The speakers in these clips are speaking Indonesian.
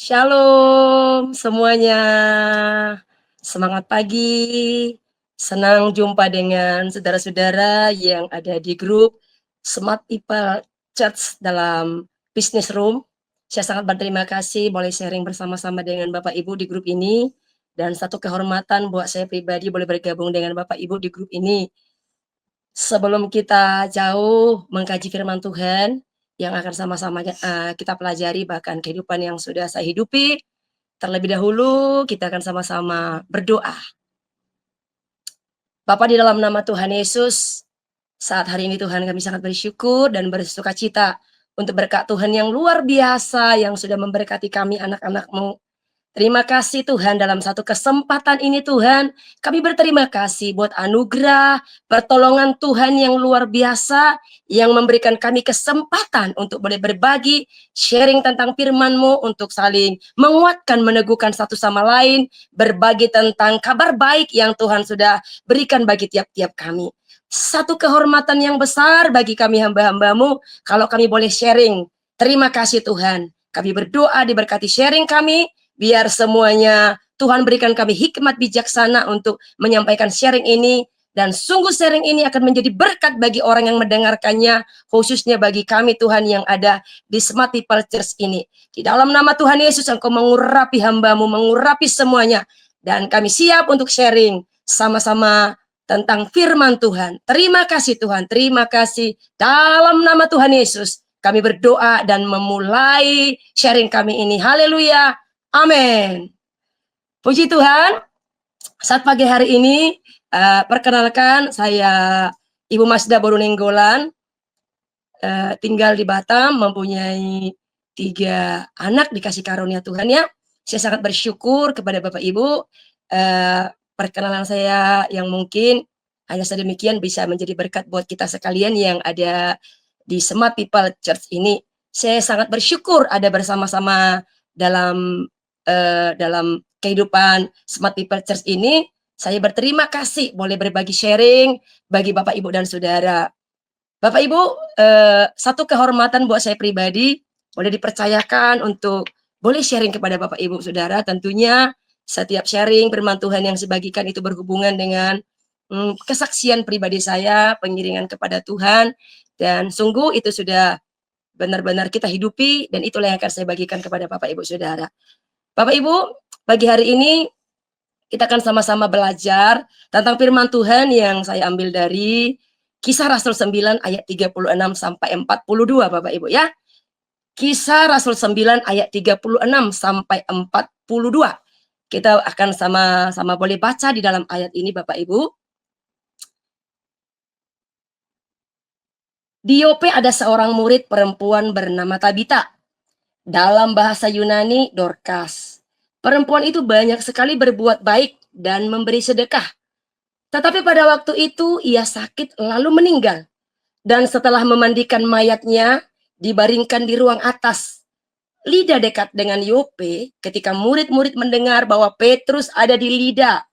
Shalom semuanya. Semangat pagi. Senang jumpa dengan saudara-saudara yang ada di grup Smart People Church dalam Business Room. Saya sangat berterima kasih boleh sharing bersama-sama dengan Bapak Ibu di grup ini. Dan satu kehormatan buat saya pribadi boleh bergabung dengan Bapak Ibu di grup ini. Sebelum kita jauh mengkaji firman Tuhan yang akan sama-sama kita pelajari, bahkan kehidupan yang sudah saya hidupi, terlebih dahulu kita akan sama-sama berdoa. Bapa, di dalam nama Tuhan Yesus, saat hari ini Tuhan kami sangat bersyukur dan bersukacita untuk berkat Tuhan yang luar biasa yang sudah memberkati kami anak-anak-Mu. Terima kasih Tuhan dalam satu kesempatan ini Tuhan, kami berterima kasih buat anugerah, pertolongan Tuhan yang luar biasa, yang memberikan kami kesempatan untuk boleh berbagi, sharing tentang firman-Mu, untuk saling menguatkan, meneguhkan satu sama lain, berbagi tentang kabar baik yang Tuhan sudah berikan bagi tiap-tiap kami. Satu kehormatan yang besar bagi kami hamba-hamba-Mu, kalau kami boleh sharing. Terima kasih Tuhan, kami berdoa diberkati sharing kami, biar semuanya Tuhan berikan kami hikmat bijaksana untuk menyampaikan sharing ini. Dan sungguh sharing ini akan menjadi berkat bagi orang yang mendengarkannya, khususnya bagi kami Tuhan yang ada di Smart People Church ini. Di dalam nama Tuhan Yesus, Engkau mengurapi hamba-Mu, mengurapi semuanya. Dan kami siap untuk sharing sama-sama tentang firman Tuhan. Terima kasih Tuhan, terima kasih. Dalam nama Tuhan Yesus, kami berdoa dan memulai sharing kami ini. Haleluya. Amin. Puji Tuhan, saat pagi hari ini, perkenalkan saya Ibu Masda Borunenggolan, tinggal di Batam, mempunyai 3 anak dikasih karunia Tuhan ya. Saya sangat bersyukur kepada Bapak Ibu, perkenalan saya yang mungkin hanya sedemikian bisa menjadi berkat buat kita sekalian yang ada di Smart People Church ini. Saya sangat bersyukur ada bersama-sama dalam kehidupan Smart People Church ini. Saya berterima kasih boleh berbagi sharing bagi Bapak Ibu dan Saudara. Bapak Ibu, satu kehormatan buat saya pribadi boleh dipercayakan untuk boleh sharing kepada Bapak Ibu Saudara. Tentunya setiap sharing firman Tuhan yang saya bagikan itu berhubungan dengan kesaksian pribadi saya, pengiringan kepada Tuhan, dan sungguh itu sudah benar-benar kita hidupi, dan itulah yang akan saya bagikan kepada Bapak Ibu Saudara. Bapak Ibu, pagi hari ini kita akan sama-sama belajar tentang firman Tuhan yang saya ambil dari Kisah Rasul 9 ayat 36 sampai 42 Bapak Ibu ya. Kisah Rasul 9 ayat 36 sampai 42. Kita akan sama-sama boleh baca di dalam ayat ini Bapak Ibu. Di Yope ada seorang murid perempuan bernama Tabita. Dalam bahasa Yunani, Dorcas. Perempuan itu banyak sekali berbuat baik dan memberi sedekah. Tetapi pada waktu itu ia sakit lalu meninggal. Dan setelah memandikan mayatnya, dibaringkan di ruang atas. Lida dekat dengan Yope, ketika murid-murid mendengar bahwa Petrus ada di Lida,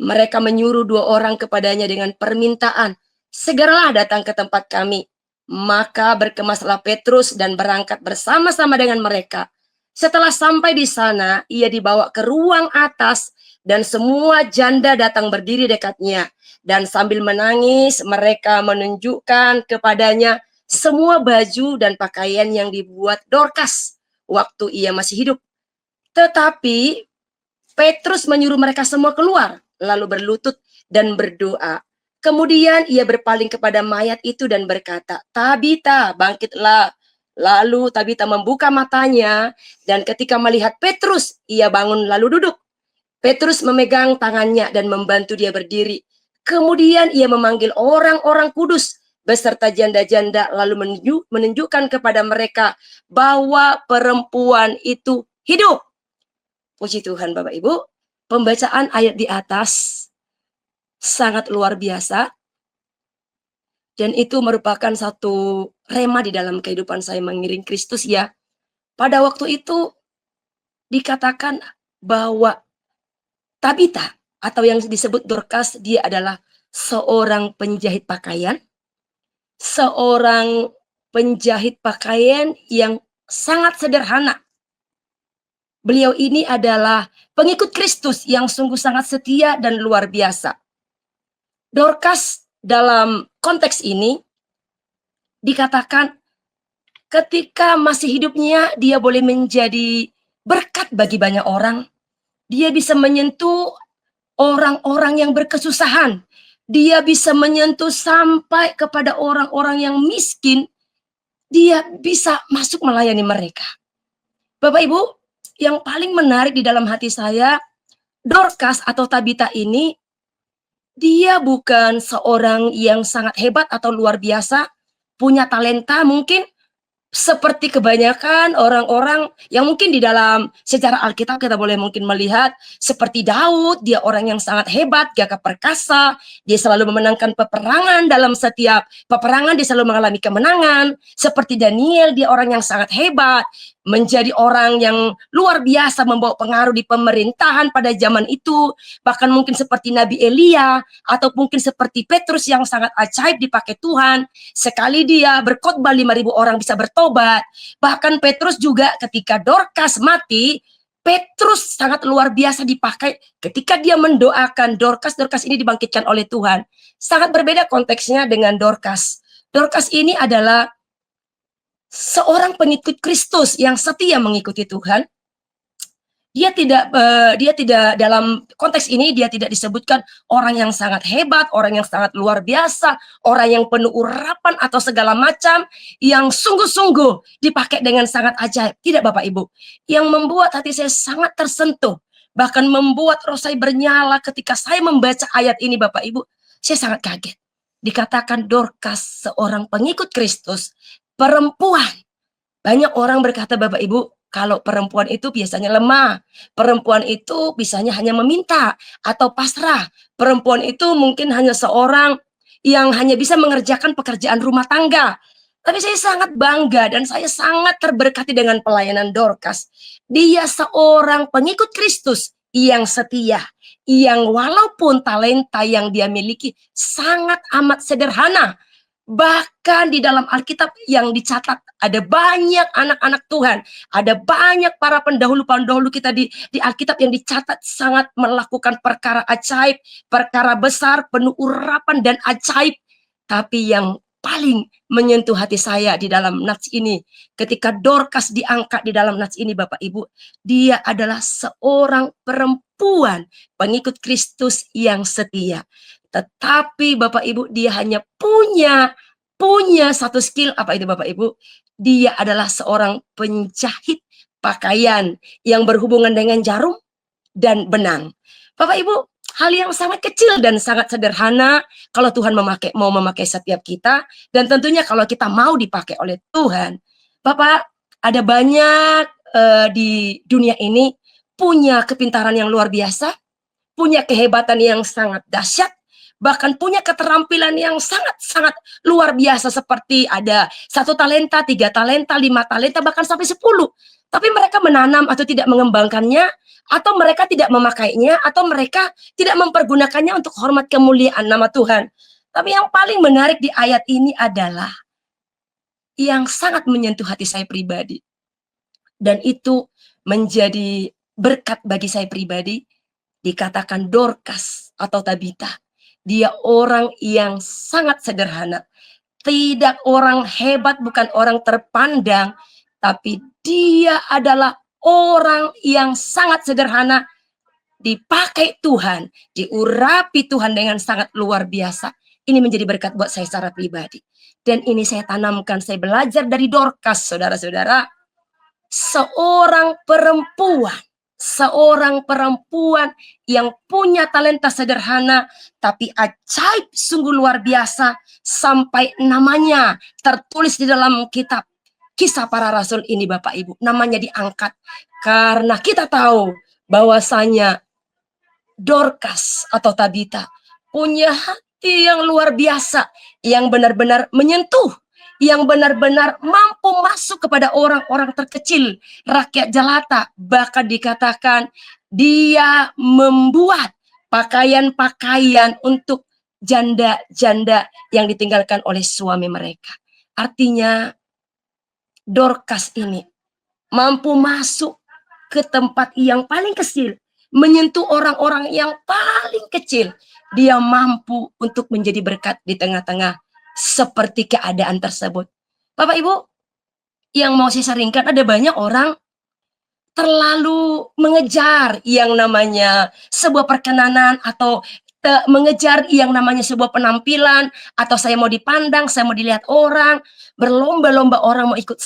mereka menyuruh 2 orang kepadanya dengan permintaan, segeralah datang ke tempat kami. Maka berkemaslah Petrus dan berangkat bersama-sama dengan mereka. Setelah sampai di sana, ia dibawa ke ruang atas dan semua janda datang berdiri dekatnya. Dan sambil menangis, mereka menunjukkan kepadanya semua baju dan pakaian yang dibuat Dorcas waktu ia masih hidup. Tetapi Petrus menyuruh mereka semua keluar, lalu berlutut dan berdoa. Kemudian ia berpaling kepada mayat itu dan berkata, Tabita, bangkitlah. Lalu Tabita membuka matanya, dan ketika melihat Petrus, ia bangun lalu duduk. Petrus memegang tangannya dan membantu dia berdiri. Kemudian ia memanggil orang-orang kudus beserta janda-janda, lalu menunjukkan kepada mereka bahwa perempuan itu hidup. Puji Tuhan Bapak Ibu, pembacaan ayat di atas sangat luar biasa, dan itu merupakan satu rema di dalam kehidupan saya mengiring Kristus ya. Pada waktu itu dikatakan bahwa Tabita atau yang disebut Dorcas, dia adalah seorang penjahit pakaian, seorang penjahit pakaian yang sangat sederhana. Beliau ini adalah pengikut Kristus yang sungguh sangat setia dan luar biasa. Dorcas dalam konteks ini dikatakan ketika masih hidupnya dia boleh menjadi berkat bagi banyak orang. Dia bisa menyentuh orang-orang yang berkesusahan. Dia bisa menyentuh sampai kepada orang-orang yang miskin. Dia bisa masuk melayani mereka. Bapak Ibu, yang paling menarik di dalam hati saya, Dorcas atau Tabita ini, dia bukan seorang yang sangat hebat atau luar biasa, punya talenta mungkin, seperti kebanyakan orang-orang yang mungkin di dalam sejarah Alkitab kita boleh mungkin melihat seperti Daud, dia orang yang sangat hebat, gagah perkasa, dia selalu memenangkan peperangan, dalam setiap peperangan dia selalu mengalami kemenangan. Seperti Daniel, dia orang yang sangat hebat, menjadi orang yang luar biasa membawa pengaruh di pemerintahan pada zaman itu. Bahkan mungkin seperti Nabi Elia atau mungkin seperti Petrus yang sangat ajaib dipakai Tuhan. Sekali dia berkhotbah 5.000 orang bisa bertobat. Bahkan Petrus juga ketika Dorcas mati, Petrus sangat luar biasa dipakai ketika dia mendoakan Dorcas. Dorcas ini dibangkitkan oleh Tuhan. Sangat berbeda konteksnya dengan Dorcas. Dorcas ini adalah seorang pengikut Kristus yang setia mengikuti Tuhan. Dia tidak dalam konteks ini dia tidak disebutkan orang yang sangat hebat, orang yang sangat luar biasa, orang yang penuh urapan atau segala macam yang sungguh-sungguh dipakai dengan sangat ajaib. Tidak Bapak Ibu. Yang membuat hati saya sangat tersentuh, bahkan membuat roh saya bernyala ketika saya membaca ayat ini Bapak Ibu. Saya sangat kaget. Dikatakan Dorcas seorang pengikut Kristus, perempuan. Banyak orang berkata Bapak Ibu, kalau perempuan itu biasanya lemah, perempuan itu biasanya hanya meminta atau pasrah, perempuan itu mungkin hanya seorang yang hanya bisa mengerjakan pekerjaan rumah tangga. Tapi saya sangat bangga dan saya sangat terberkati dengan pelayanan Dorcas. Dia seorang pengikut Kristus yang setia, yang walaupun talenta yang dia miliki sangat amat sederhana. Bahkan di dalam Alkitab yang dicatat ada banyak anak-anak Tuhan, ada banyak para pendahulu-pendahulu kita di Alkitab yang dicatat sangat melakukan perkara ajaib, perkara besar, penuh urapan dan ajaib. Tapi yang paling menyentuh hati saya di dalam nats ini, ketika Dorcas diangkat di dalam nats ini Bapak Ibu, dia adalah seorang perempuan pengikut Kristus yang setia. Tetapi Bapak Ibu, dia hanya punya satu skill. Apa itu Bapak Ibu? Dia adalah seorang penjahit pakaian yang berhubungan dengan jarum dan benang. Bapak Ibu, hal yang sangat kecil dan sangat sederhana kalau Tuhan mau memakai setiap kita, dan tentunya kalau kita mau dipakai oleh Tuhan. Bapak, ada banyak di dunia ini punya kepintaran yang luar biasa, punya kehebatan yang sangat dahsyat, bahkan punya keterampilan yang sangat-sangat luar biasa, seperti ada 1 talenta, 3 talenta, 5 talenta, bahkan sampai 10. Tapi mereka menanam atau tidak mengembangkannya, atau mereka tidak memakainya, atau mereka tidak mempergunakannya untuk hormat kemuliaan nama Tuhan. Tapi yang paling menarik di ayat ini adalah yang sangat menyentuh hati saya pribadi. Dan itu menjadi berkat bagi saya pribadi. Dikatakan Dorcas atau Tabita, dia orang yang sangat sederhana, tidak orang hebat, bukan orang terpandang, tapi dia adalah orang yang sangat sederhana, dipakai Tuhan, diurapi Tuhan dengan sangat luar biasa. Ini menjadi berkat buat saya secara pribadi. Dan ini saya tanamkan, saya belajar dari Dorcas, saudara-saudara, seorang perempuan yang punya talenta sederhana, tapi ajaib sungguh luar biasa, sampai namanya tertulis di dalam kitab Kisah Para Rasul ini Bapak Ibu. Namanya diangkat karena kita tahu bahwasanya Dorcas atau Tabita punya hati yang luar biasa, yang benar-benar menyentuh, yang benar-benar mampu masuk kepada orang-orang terkecil, rakyat jelata. Bahkan dikatakan dia membuat pakaian-pakaian untuk janda-janda yang ditinggalkan oleh suami mereka. Artinya Dorcas ini mampu masuk ke tempat yang paling kecil, menyentuh orang-orang yang paling kecil. Dia mampu untuk menjadi berkat di tengah-tengah seperti keadaan tersebut. Bapak Ibu, yang mau saya sharingkan, ada banyak orang terlalu mengejar yang namanya sebuah perkenanan atau mengejar yang namanya sebuah penampilan, atau saya mau dipandang, saya mau dilihat orang, berlomba-lomba orang mau ikut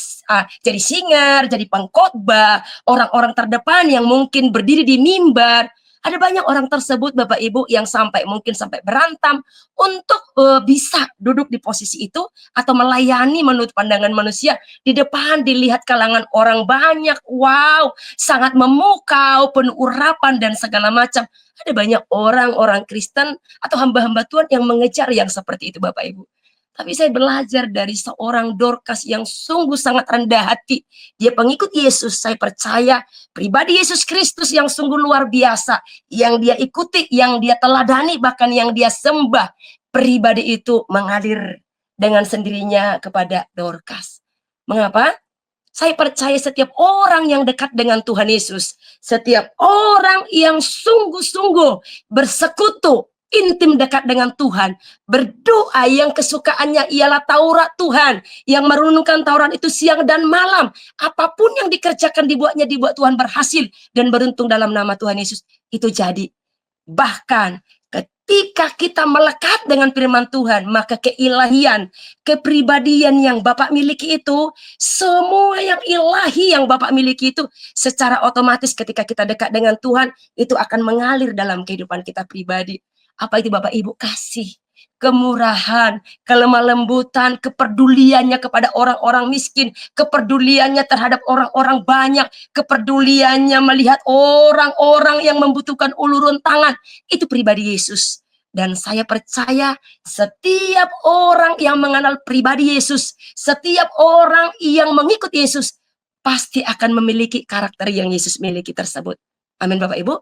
jadi singer, jadi pengkhotbah, orang-orang terdepan yang mungkin berdiri di mimbar. Ada banyak orang tersebut Bapak Ibu yang mungkin sampai berantem untuk bisa duduk di posisi itu atau melayani menurut pandangan manusia di depan, dilihat kalangan orang banyak. Wow, sangat memukau, penuh urapan dan segala macam. Ada banyak orang-orang Kristen atau hamba-hamba Tuhan yang mengejar yang seperti itu Bapak Ibu. Tapi saya belajar dari seorang Dorcas yang sungguh sangat rendah hati. Dia pengikut Yesus, saya percaya pribadi Yesus Kristus yang sungguh luar biasa, yang dia ikuti, yang dia teladani, bahkan yang dia sembah. Pribadi itu mengalir dengan sendirinya kepada Dorcas. Mengapa? Saya percaya setiap orang yang dekat dengan Tuhan Yesus, setiap orang yang sungguh-sungguh bersekutu, intim dekat dengan Tuhan, berdoa yang kesukaannya ialah Taurat Tuhan, yang merenungkan Taurat itu siang dan malam, apapun yang dikerjakan dibuat Tuhan berhasil dan beruntung dalam nama Tuhan Yesus, itu jadi. Bahkan ketika kita melekat dengan firman Tuhan, maka keilahian, kepribadian yang Bapak miliki itu, semua yang ilahi yang Bapak miliki itu, secara otomatis ketika kita dekat dengan Tuhan, itu akan mengalir dalam kehidupan kita pribadi. Apa itu Bapak Ibu? Kasih, kemurahan, kelemah lembutan, kepeduliannya kepada orang-orang miskin, kepeduliannya terhadap orang-orang banyak, kepeduliannya melihat orang-orang yang membutuhkan uluran tangan. Itu pribadi Yesus. Dan saya percaya setiap orang yang mengenal pribadi Yesus, setiap orang yang mengikut Yesus, pasti akan memiliki karakter yang Yesus miliki tersebut. Amin Bapak Ibu.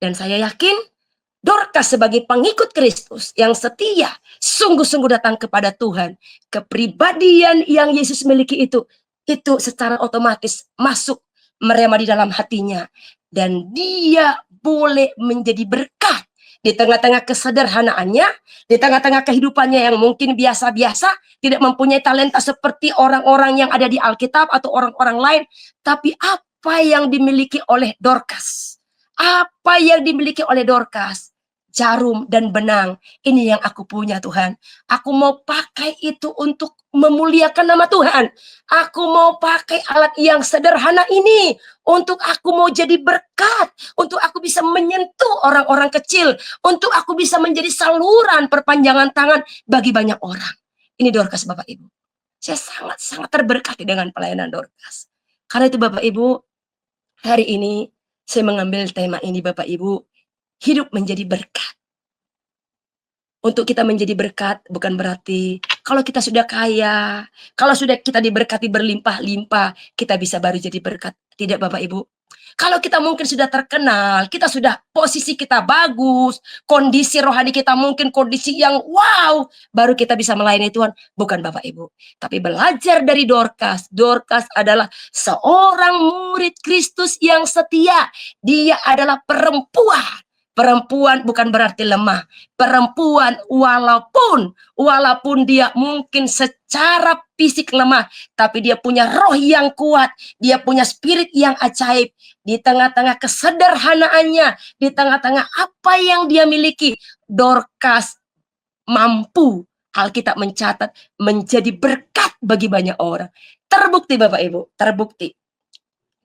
Dan saya yakin Dorcas sebagai pengikut Kristus yang setia, sungguh-sungguh datang kepada Tuhan. Kepribadian yang Yesus miliki itu secara otomatis masuk merema di dalam hatinya. Dan dia boleh menjadi berkat di tengah-tengah kesederhanaannya, di tengah-tengah kehidupannya yang mungkin biasa-biasa, tidak mempunyai talenta seperti orang-orang yang ada di Alkitab atau orang-orang lain. Tapi apa yang dimiliki oleh Dorcas? Apa yang dimiliki oleh Dorcas? Jarum dan benang. Ini yang aku punya Tuhan. Aku mau pakai itu untuk memuliakan nama Tuhan. Aku mau pakai alat yang sederhana ini untuk aku mau jadi berkat, untuk aku bisa menyentuh orang-orang kecil, untuk aku bisa menjadi saluran perpanjangan tangan bagi banyak orang. Ini Dorcas Bapak Ibu. Saya sangat-sangat terberkati dengan pelayanan Dorcas. Karena itu Bapak Ibu, hari ini saya mengambil tema ini Bapak Ibu, hidup menjadi berkat. Untuk kita menjadi berkat bukan berarti kalau kita sudah kaya, kalau sudah kita diberkati berlimpah-limpah, kita bisa baru jadi berkat. Tidak Bapak Ibu. Kalau kita mungkin sudah terkenal, kita sudah posisi kita bagus, kondisi rohani kita mungkin kondisi yang wow, baru kita bisa melayani Tuhan. Bukan Bapak Ibu. Tapi belajar dari Dorcas. Dorcas adalah seorang murid Kristus yang setia. Dia adalah perempuan. Perempuan bukan berarti lemah. Perempuan walaupun dia mungkin secara fisik lemah, tapi dia punya roh yang kuat, dia punya spirit yang ajaib. Di tengah-tengah kesederhanaannya, di tengah-tengah apa yang dia miliki, Dorcas mampu, Alkitab mencatat, menjadi berkat bagi banyak orang. Terbukti Bapak Ibu,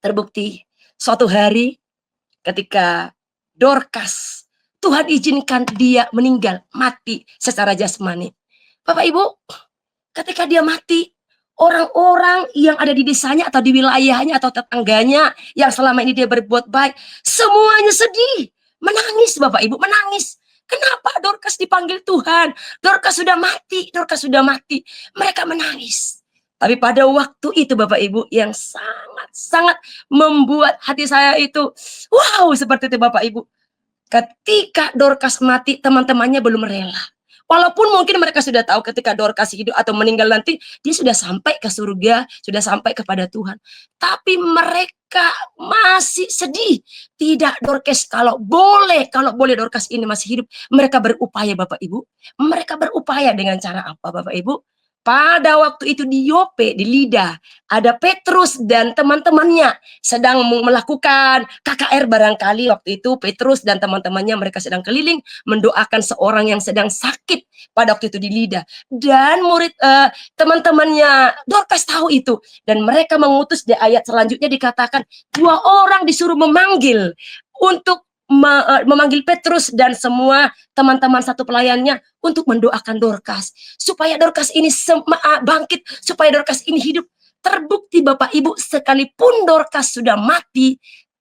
terbukti suatu hari ketika Dorcas, Tuhan izinkan dia meninggal, mati secara jasmani. Bapak Ibu, ketika dia mati, orang-orang yang ada di desanya atau di wilayahnya atau tetangganya yang selama ini dia berbuat baik, semuanya sedih, menangis Bapak Ibu, menangis. Kenapa Dorcas dipanggil Tuhan? Dorcas sudah mati, Dorcas sudah mati. Mereka menangis. Tapi pada waktu itu Bapak Ibu yang sangat-sangat membuat hati saya itu wow seperti itu Bapak Ibu. Ketika Dorcas mati, teman-temannya belum rela. Walaupun mungkin mereka sudah tahu ketika Dorcas hidup atau meninggal nanti, dia sudah sampai ke surga, sudah sampai kepada Tuhan. Tapi mereka masih sedih. Tidak, Dorcas, kalau boleh Dorcas ini masih hidup, mereka berupaya Bapak Ibu. Mereka berupaya dengan cara apa Bapak Ibu? Pada waktu itu di Yope, di Lida, ada Petrus dan teman-temannya sedang melakukan KKR barangkali waktu itu. Petrus dan teman-temannya mereka sedang keliling mendoakan seorang yang sedang sakit pada waktu itu di Lida. Dan teman-temannya Dorcas tahu itu. Dan mereka mengutus di ayat selanjutnya dikatakan 2 orang disuruh memanggil untuk memanggil Petrus dan semua teman-teman satu pelayannya untuk mendoakan Dorcas supaya Dorcas ini bangkit, supaya Dorcas ini hidup. Terbukti Bapak Ibu, sekalipun Dorcas sudah mati,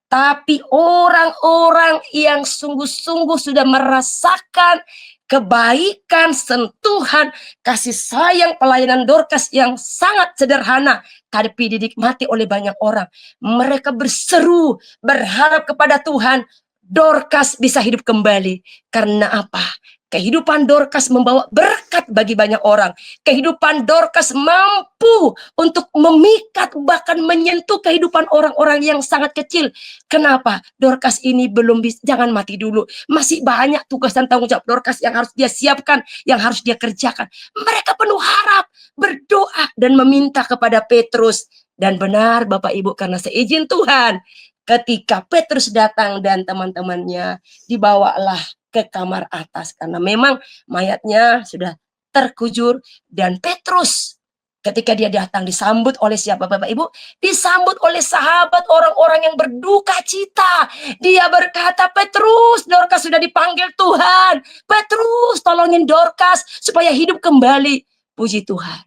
tapi orang-orang yang sungguh-sungguh sudah merasakan kebaikan, sentuhan, kasih sayang, pelayanan Dorcas yang sangat sederhana, tapi dinikmati oleh banyak orang. Mereka berseru, berharap kepada Tuhan, Dorcas bisa hidup kembali. Karena apa? Kehidupan Dorcas membawa berkat bagi banyak orang. Kehidupan Dorcas mampu untuk memikat bahkan menyentuh kehidupan orang-orang yang sangat kecil. Kenapa? Dorcas ini belum bisa, jangan mati dulu. Masih banyak tugas dan tanggung jawab Dorcas yang harus dia siapkan, yang harus dia kerjakan. Mereka penuh harap, berdoa dan meminta kepada Petrus. Dan benar Bapak Ibu, karena seizin Tuhan, ketika Petrus datang dan teman-temannya, dibawalah ke kamar atas karena memang mayatnya sudah terkujur. Dan Petrus ketika dia datang disambut oleh siapa Bapak Ibu? Disambut oleh sahabat, orang-orang yang berduka cita. Dia berkata, Petrus, Dorcas sudah dipanggil Tuhan. Petrus, tolongin Dorcas supaya hidup kembali. Puji Tuhan.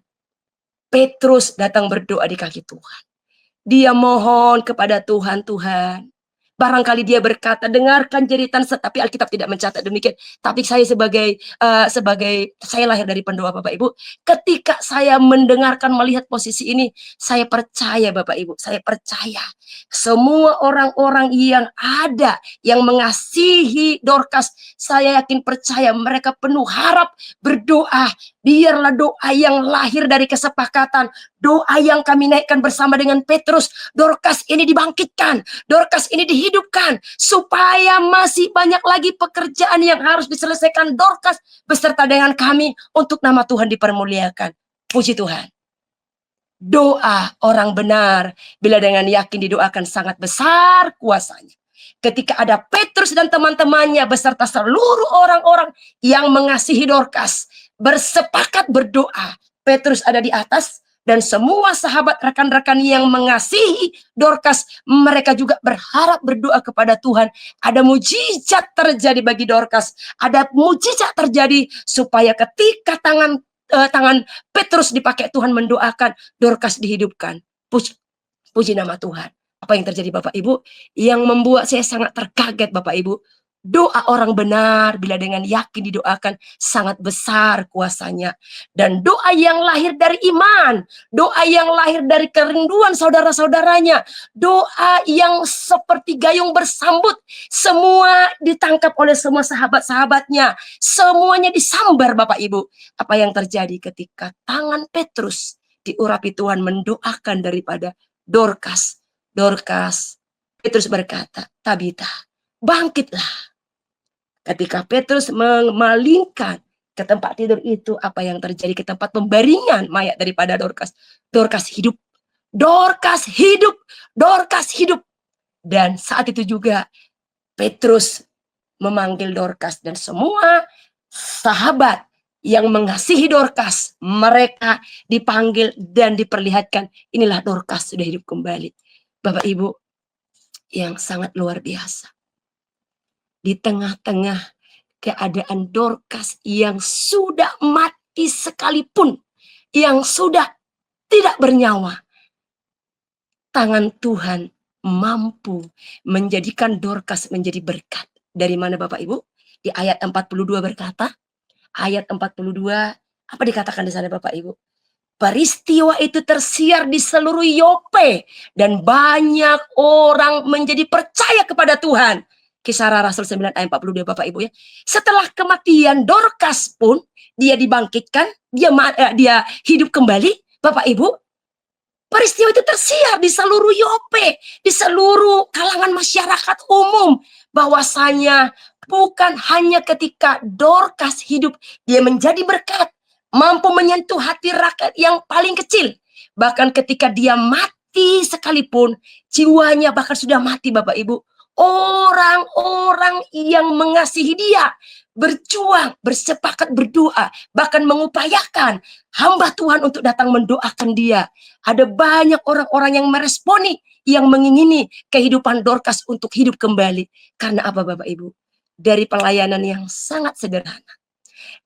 Petrus datang berdoa di kaki Tuhan. Dia mohon kepada Tuhan, Tuhan. Barangkali dia berkata, dengarkan jeritan, tapi Alkitab tidak mencatat demikian. Tapi saya sebagai saya lahir dari pendoa Bapak Ibu. Ketika saya mendengarkan, melihat posisi ini, saya percaya Bapak Ibu, saya percaya semua orang-orang yang ada, yang mengasihi Dorcas, saya yakin percaya mereka penuh harap, berdoa. Biarlah doa yang lahir dari kesepakatan, doa yang kami naikkan bersama dengan Petrus, Dorcas ini dibangkitkan, Dorcas ini dihidupkan, supaya masih banyak lagi pekerjaan yang harus diselesaikan Dorcas beserta dengan kami untuk nama Tuhan dipermuliakan. Puji Tuhan. Doa orang benar bila dengan yakin didoakan sangat besar kuasanya. Ketika ada Petrus dan teman-temannya beserta seluruh orang-orang yang mengasihi Dorcas bersepakat berdoa, Petrus ada di atas dan semua sahabat rekan-rekan yang mengasihi Dorcas, mereka juga berharap berdoa kepada Tuhan. Ada mujizat terjadi bagi Dorcas, ada mujizat terjadi supaya ketika tangan Petrus dipakai Tuhan mendoakan, Dorcas dihidupkan. Puji nama Tuhan. Apa yang terjadi Bapak Ibu? Yang membuat saya sangat terkaget Bapak Ibu. Doa orang benar bila dengan yakin didoakan sangat besar kuasanya. Dan doa yang lahir dari iman, doa yang lahir dari kerinduan saudara-saudaranya, doa yang seperti gayung bersambut, semua ditangkap oleh semua sahabat-sahabatnya, semuanya disambar Bapak Ibu. Apa yang terjadi ketika tangan Petrus diurapi Tuhan mendoakan daripada Dorcas. Petrus berkata, Tabita, bangkitlah. Ketika Petrus memalingkan ke tempat tidur itu, apa yang terjadi? Ke tempat pembaringan mayat daripada Dorcas. Dorcas hidup. Dorcas hidup. Dorcas hidup. Dan saat itu juga Petrus memanggil Dorcas dan semua sahabat yang mengasihi Dorcas, mereka dipanggil dan diperlihatkan, inilah Dorcas sudah hidup kembali. Bapak Ibu yang sangat luar biasa. Di tengah-tengah keadaan Dorcas yang sudah mati sekalipun, yang sudah tidak bernyawa, tangan Tuhan mampu menjadikan Dorcas menjadi berkat. Dari mana Bapak Ibu? Di ayat 42 berkata, ayat 42, apa dikatakan di sana Bapak Ibu? Peristiwa itu tersiar di seluruh Yope dan banyak orang menjadi percaya kepada Tuhan. Kisah Rasul 9 ayat 42 Bapak Ibu ya. Setelah kematian Dorcas pun dia dibangkitkan, dia hidup kembali, Bapak Ibu. Peristiwa itu tersiar di seluruh Yope, di seluruh kalangan masyarakat umum, bahwasanya bukan hanya ketika Dorcas hidup dia menjadi berkat, mampu menyentuh hati rakyat yang paling kecil. Bahkan ketika dia mati sekalipun, jiwanya bahkan sudah mati, Bapak Ibu. Orang-orang yang mengasihi dia, berjuang, bersepakat berdoa, bahkan mengupayakan hamba Tuhan untuk datang mendoakan dia. Ada banyak orang-orang yang meresponi, yang mengingini kehidupan Dorcas untuk hidup kembali. Karena apa, Bapak Ibu? Dari pelayanan yang sangat sederhana.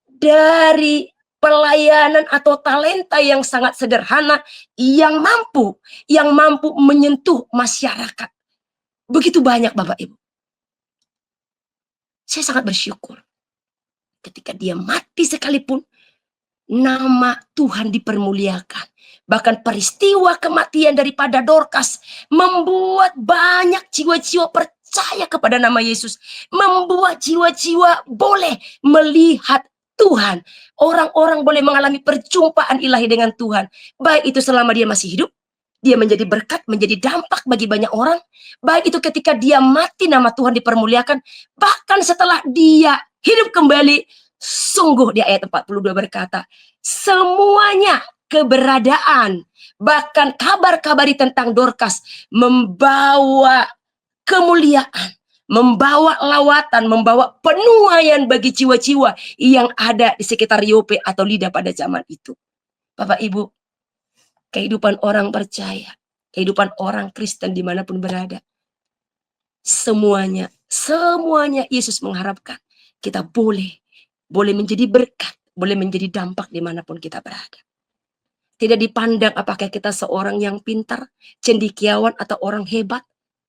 Dari pelayanan atau talenta yang sangat sederhana, yang mampu menyentuh masyarakat. Begitu banyak, Bapak Ibu. Saya sangat bersyukur. Ketika dia mati sekalipun, nama Tuhan dipermuliakan. Bahkan peristiwa kematian daripada Dorcas membuat banyak jiwa-jiwa percaya kepada nama Yesus. Membuat jiwa-jiwa boleh melihat Tuhan. Orang-orang boleh mengalami perjumpaan ilahi dengan Tuhan. Baik itu selama dia masih hidup, dia menjadi berkat, menjadi dampak bagi banyak orang. Baik itu ketika dia mati, nama Tuhan dipermuliakan. Bahkan setelah dia hidup kembali, sungguh di ayat 42 berkata, semuanya keberadaan, bahkan kabar-kabari tentang Dorcas membawa kemuliaan, membawa lawatan, membawa penuaian bagi jiwa-jiwa yang ada di sekitar Yope atau Lida pada zaman itu. Bapak Ibu, kehidupan orang percaya, kehidupan orang Kristen dimanapun berada, semuanya Yesus mengharapkan kita boleh menjadi berkat, boleh menjadi dampak dimanapun kita berada. Tidak dipandang apakah kita seorang yang pintar, cendekiawan, atau orang hebat.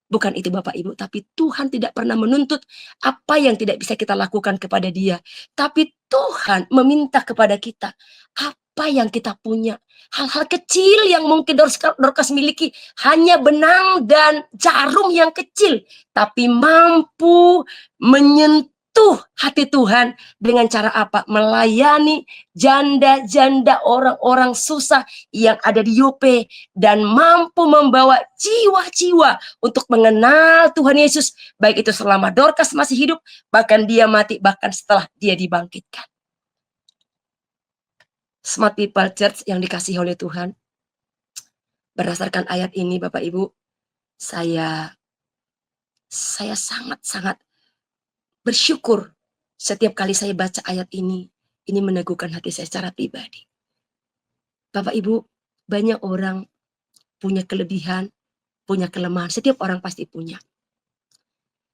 Bukan itu Bapak Ibu, tapi Tuhan tidak pernah menuntut apa yang tidak bisa kita lakukan kepada Dia. Tapi Tuhan meminta kepada kita apa yang kita punya. Hal-hal kecil yang mungkin Dorcas miliki, hanya benang dan jarum yang kecil, tapi mampu menyentuh hati Tuhan dengan cara apa? Melayani janda-janda, orang-orang susah yang ada di Yope, dan mampu membawa jiwa-jiwa untuk mengenal Tuhan Yesus, baik itu selama Dorcas masih hidup, bahkan dia mati, bahkan setelah dia dibangkitkan. Smart People Church yang dikasihi oleh Tuhan, berdasarkan ayat ini Bapak Ibu, saya sangat-sangat bersyukur setiap kali saya baca ayat ini meneguhkan hati saya secara pribadi. Bapak Ibu, banyak orang punya kelebihan, punya kelemahan, setiap orang pasti punya.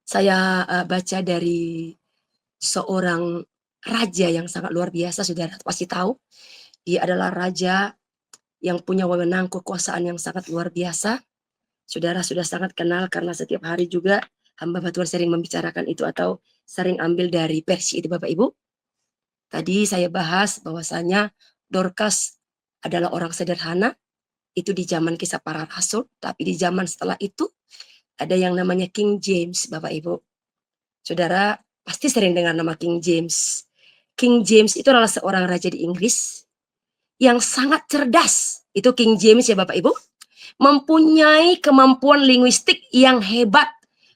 Saya baca dari seorang raja yang sangat luar biasa, saudara pasti tahu. Dia adalah raja yang punya wewenang kekuasaan yang sangat luar biasa. Saudara sudah sangat kenal karena setiap hari juga hamba Tuhan sering membicarakan itu atau sering ambil dari versi itu Bapak Ibu. Tadi saya bahas bahwasanya Dorcas adalah orang sederhana, itu di zaman Kisah Para Rasul, tapi di zaman setelah itu ada yang namanya King James, Bapak Ibu. Saudara pasti sering dengar nama King James. King James itu adalah seorang raja di Inggris yang sangat cerdas. Itu King James ya Bapak Ibu. Mempunyai kemampuan linguistik yang hebat.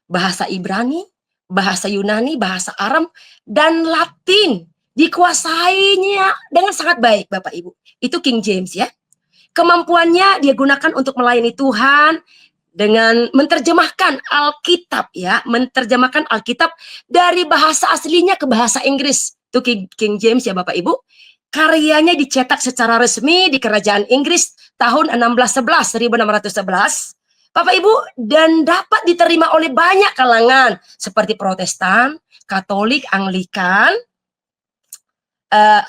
Bahasa Ibrani, bahasa Yunani, bahasa Aram, dan Latin. Dikuasainya dengan sangat baik Bapak Ibu. Itu King James ya. Kemampuannya dia gunakan untuk melayani Tuhan dengan menerjemahkan Alkitab ya, menerjemahkan Alkitab dari bahasa aslinya ke bahasa Inggris. Itu King James ya Bapak Ibu. Karyanya dicetak secara resmi di Kerajaan Inggris tahun 1611. Bapak Ibu, dan dapat diterima oleh banyak kalangan seperti Protestan, Katolik, Anglikan.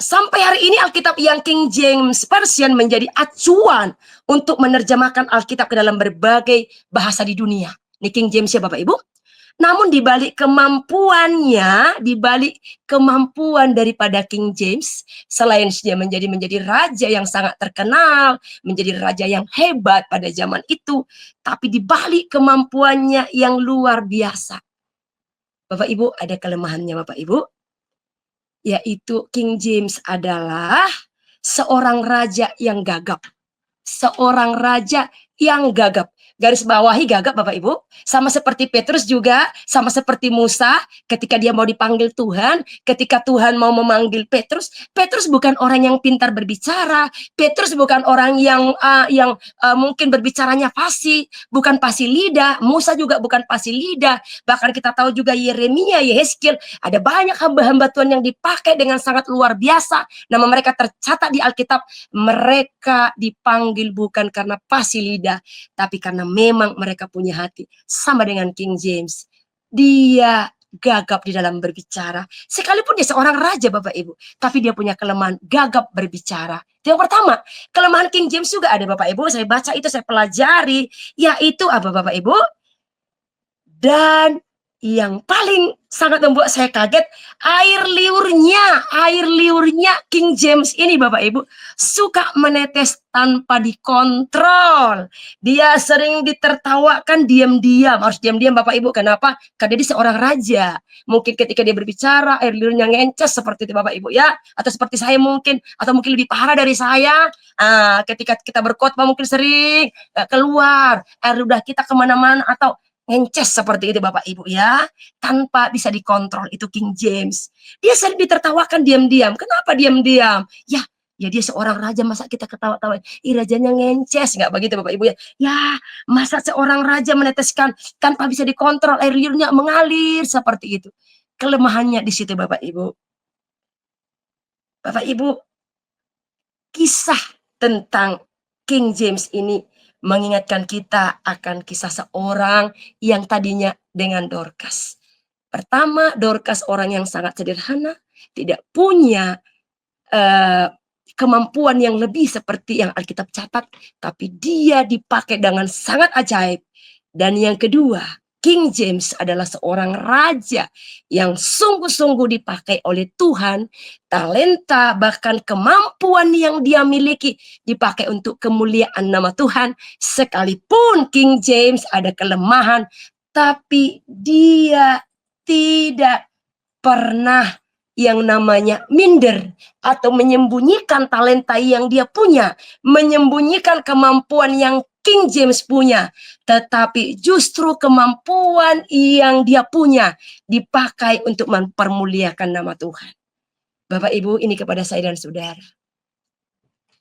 Sampai hari ini Alkitab yang King James Version menjadi acuan untuk menerjemahkan Alkitab ke dalam berbagai bahasa di dunia. Ini King James ya Bapak Ibu. Namun dibalik kemampuan daripada King James, selain dia menjadi raja yang sangat terkenal, menjadi raja yang hebat pada zaman itu, tapi dibalik kemampuannya yang luar biasa, Bapak Ibu, ada kelemahannya Bapak Ibu. yaitu King James adalah seorang raja yang gagap. Seorang raja yang gagap. Garis bawahi gagap Bapak Ibu. Sama seperti Petrus juga, sama seperti Musa ketika dia mau dipanggil Tuhan, ketika Tuhan mau memanggil Petrus, Petrus bukan orang yang pintar berbicara, Petrus bukan orang yang mungkin berbicaranya fasih, bukan fasih lidah, Musa juga bukan fasih lidah, bahkan kita tahu juga Yeremia, Yehezkiel, ada banyak hamba-hamba Tuhan yang dipakai dengan sangat luar biasa, nama mereka tercatat di Alkitab. Mereka dipanggil bukan karena fasih lidah, tapi karena memang mereka punya hati. Sama dengan King James. Dia gagap di dalam berbicara. Sekalipun dia seorang raja Bapak Ibu, tapi dia punya kelemahan gagap berbicara. Itu yang pertama. Kelemahan King James juga ada Bapak Ibu. Saya baca itu, saya pelajari. Yaitu apa Bapak Ibu? Dan yang paling sangat membuat saya kaget, air liurnya King James ini Bapak Ibu suka menetes tanpa dikontrol. Dia sering ditertawakan diam-diam, harus diam-diam Bapak Ibu. Kenapa? Karena dia seorang raja. Mungkin ketika dia berbicara, air liurnya ngencas seperti itu Bapak Ibu ya, atau seperti saya mungkin, atau mungkin lebih parah dari saya. Ketika kita berkhotbah mungkin sering keluar air ludah kita kemana-mana atau ngences seperti itu Bapak Ibu ya, tanpa bisa dikontrol. Itu King James. Dia sering ditertawakan diam-diam. Kenapa diam-diam? Ya dia seorang raja, masa kita ketawa-tawa, rajanya ngences, nggak begitu Bapak Ibu ya? Ya, masa seorang raja meneteskan tanpa bisa dikontrol, air liurnya mengalir seperti itu. Kelemahannya di situ Bapak Ibu. Bapak Ibu, kisah tentang King James ini mengingatkan kita akan kisah seorang yang tadinya dengan Dorcas. Pertama, Dorcas orang yang sangat sederhana, tidak punya kemampuan yang lebih seperti yang Alkitab catat, tapi dia dipakai dengan sangat ajaib. Dan yang kedua, King James adalah seorang raja yang sungguh-sungguh dipakai oleh Tuhan, talenta bahkan kemampuan yang dia miliki dipakai untuk kemuliaan nama Tuhan. Sekalipun King James ada kelemahan, tapi dia tidak pernah yang namanya minder atau menyembunyikan talenta yang dia punya, menyembunyikan kemampuan yang King James punya, tetapi justru kemampuan yang dia punya dipakai untuk mempermuliakan nama Tuhan. Bapak Ibu, ini kepada saya dan saudara.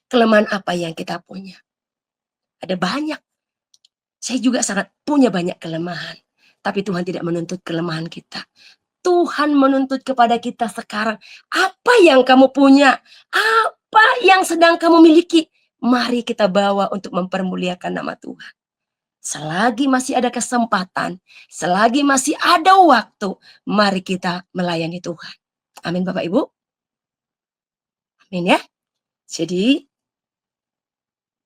Kelemahan apa yang kita punya? Ada banyak. Saya juga sangat punya banyak kelemahan. Tapi Tuhan tidak menuntut kelemahan kita. Tuhan menuntut kepada kita sekarang, apa yang kamu punya, apa yang sedang kamu miliki, mari kita bawa untuk mempermuliakan nama Tuhan. Selagi masih ada kesempatan, selagi masih ada waktu, mari kita melayani Tuhan. Amin Bapak Ibu. Amin ya. Jadi